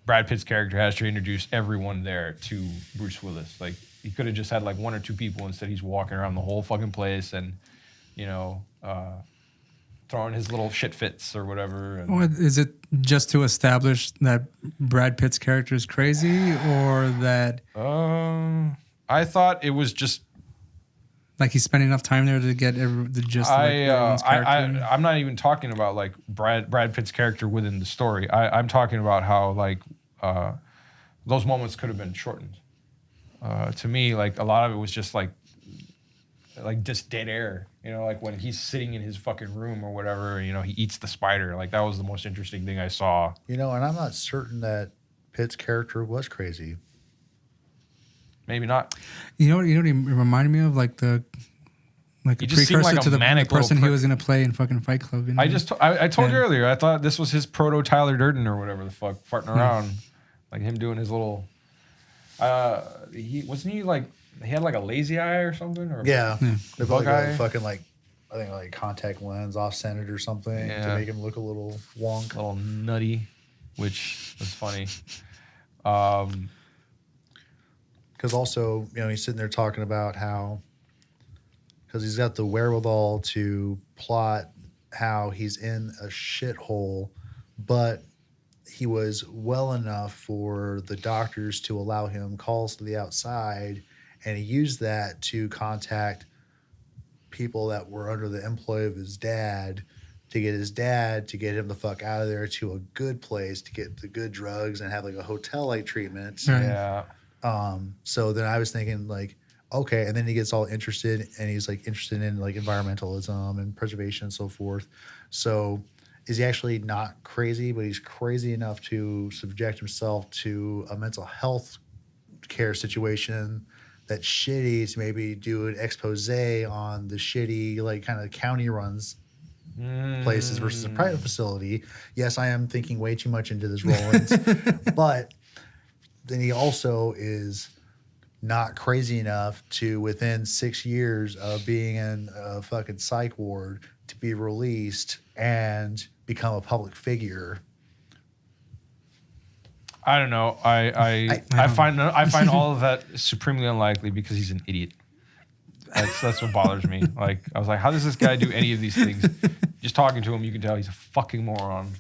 Brad Pitt's character has to introduce everyone there to Bruce Willis? Like he could have just had like 1 or 2 people. Instead he's walking around the whole fucking place and, throwing his little shit fits or whatever. Is it just to establish that Brad Pitt's character is crazy, or that? I thought it was just like he's spending enough time there to get the gist. I'm not even talking about like Brad Pitt's character within the story. I'm talking about how like those moments could have been shortened. To me, like a lot of it was just like just dead air. Like when he's sitting in his fucking room or whatever, he eats the spider. Like that was the most interesting thing I saw. And I'm not certain that Pitt's character was crazy. Maybe not. He reminded me of like a precursor to the person he was going to play in fucking Fight Club. I told you earlier, I thought this was his proto Tyler Durden or whatever the fuck, farting around, like him doing his little. He had like a lazy eye or something, or the bug eye, fucking like I think like contact lens off centered or something to make him look a little wonk, a little nutty, which was funny. Because also, he's sitting there talking about how, because he's got the wherewithal to plot how he's in a shithole, but he was well enough for the doctors to allow him calls to the outside, and he used that to contact people that were under the employ of his dad to get him the fuck out of there to a good place to get the good drugs and have like a hotel-like treatment. Yeah. So then I was thinking like, okay, and then he gets all interested and he's like interested in like environmentalism and preservation and so forth. So is he actually not crazy, but he's crazy enough to subject himself to a mental health care situation that's shitty to maybe do an expose on the shitty like kind of county runs places versus a private facility. Yes, I am thinking way too much into this, Roland, but then he also is not crazy enough to within 6 years of being in a fucking psych ward to be released and become a public figure. I don't know. I find all of that supremely unlikely because he's an idiot. That's what bothers me. Like, I was like, how does this guy do any of these things? Just talking to him, you can tell he's a fucking moron.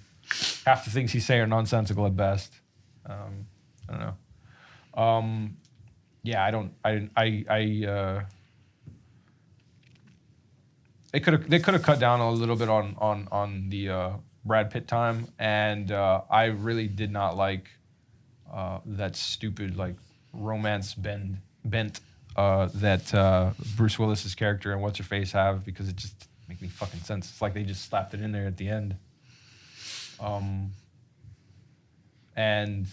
Half the things he's saying are nonsensical at best. I don't know. Yeah, they could have cut down a little bit on the Brad Pitt time, and I really did not like that stupid like romance bent that Bruce Willis's character and what's her face have, because it just make me fucking sense. It's like they just slapped it in there at the end. And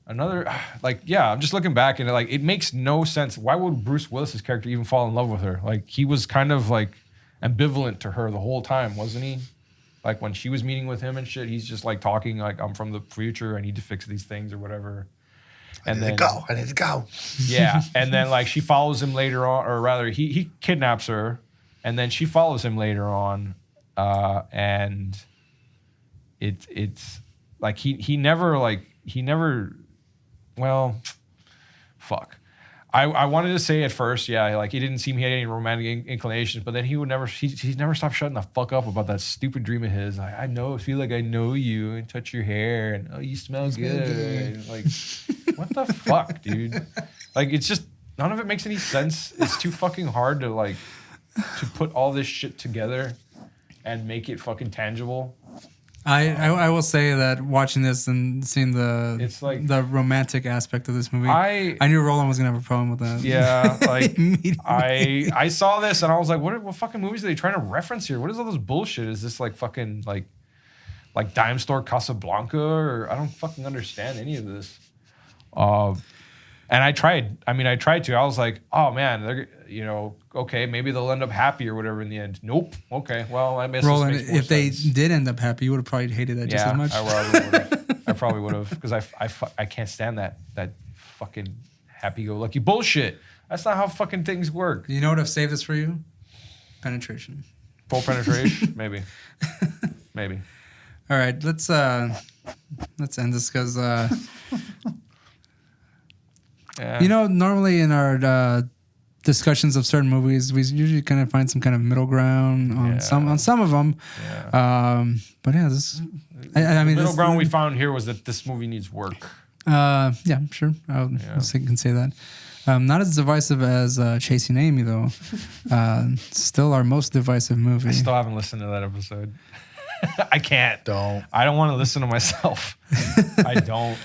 another, like, yeah, I'm just looking back and it makes no sense. Why would Bruce Willis's character even fall in love with her? Like, he was kind of like ambivalent to her the whole time, wasn't he? Like, when she was meeting with him and shit, he's just like talking like, I'm from the future, I need to fix these things or whatever. I need to go. Yeah. And then like she follows him later on, or rather he kidnaps her and then she follows him later on. And it's like he never, well, fuck. I wanted to say at first, yeah, like he didn't seem he had any romantic inclinations, but then he never stopped shutting the fuck up about that stupid dream of his. Like, feel like I know you and touch your hair and oh, you smell good. Like, what the fuck, dude? Like, it's just none of it makes any sense. It's too fucking hard to put all this shit together and make it fucking tangible. I will say that watching this and seeing the romantic aspect of this movie, I knew Roland was gonna have a problem with that. Yeah, like I saw this and I was like, what fucking movies are they trying to reference here? What is all this bullshit? Is this like fucking like Dime Store Casablanca, or I don't fucking understand any of this. And I tried to. I was like, oh man, they're, okay, maybe they'll end up happy or whatever in the end. Nope. Okay, well, I guess Roland, if they did end up happy, you would have probably hated that just as much. I probably would have, because I can't stand that fucking happy-go-lucky bullshit. That's not how fucking things work. You know what have saved this for you? Penetration. Full penetration, maybe. All right, let's end this because. Yeah. Normally in our discussions of certain movies, we usually kind of find some kind of middle ground on some of them. Yeah. But yeah, the middle ground we found here was that this movie needs work. Yeah, sure. I can say that. Not as divisive as Chasing Amy, though. Still our most divisive movie. I still haven't listened to that episode. I can't. I don't want to listen to myself. I don't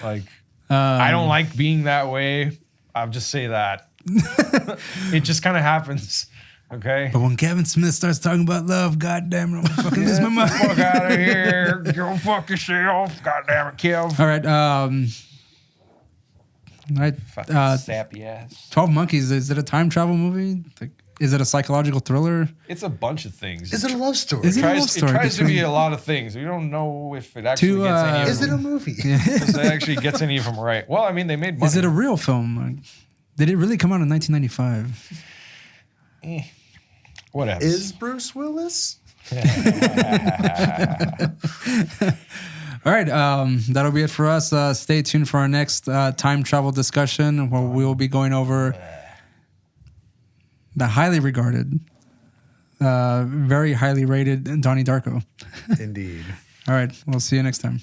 like being that way. I'll just say that. It just kind of happens. Okay. But when Kevin Smith starts talking about love, goddamn it, I'm fucking lose my mind. Fuck out of here. Go fuck yourself. Goddamn it, Kev. All right. Fucking sappy ass. 12 Monkeys. Is it a time travel movie? Is it a psychological thriller? It's a bunch of things. Is it a love story? It tries to be a lot of things. We don't know if it actually gets any of them. Is it a movie? If it actually gets any of them right. Well, I mean, they made money. Is it a real film? Did it really come out in 1995? Whatever. Is Bruce Willis? All right, that'll be it for us. Stay tuned for our next time travel discussion, where we will be going over the highly regarded, very highly rated Donnie Darko. Indeed. All right, we'll see you next time.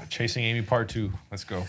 Chasing Amy Part 2. Let's go.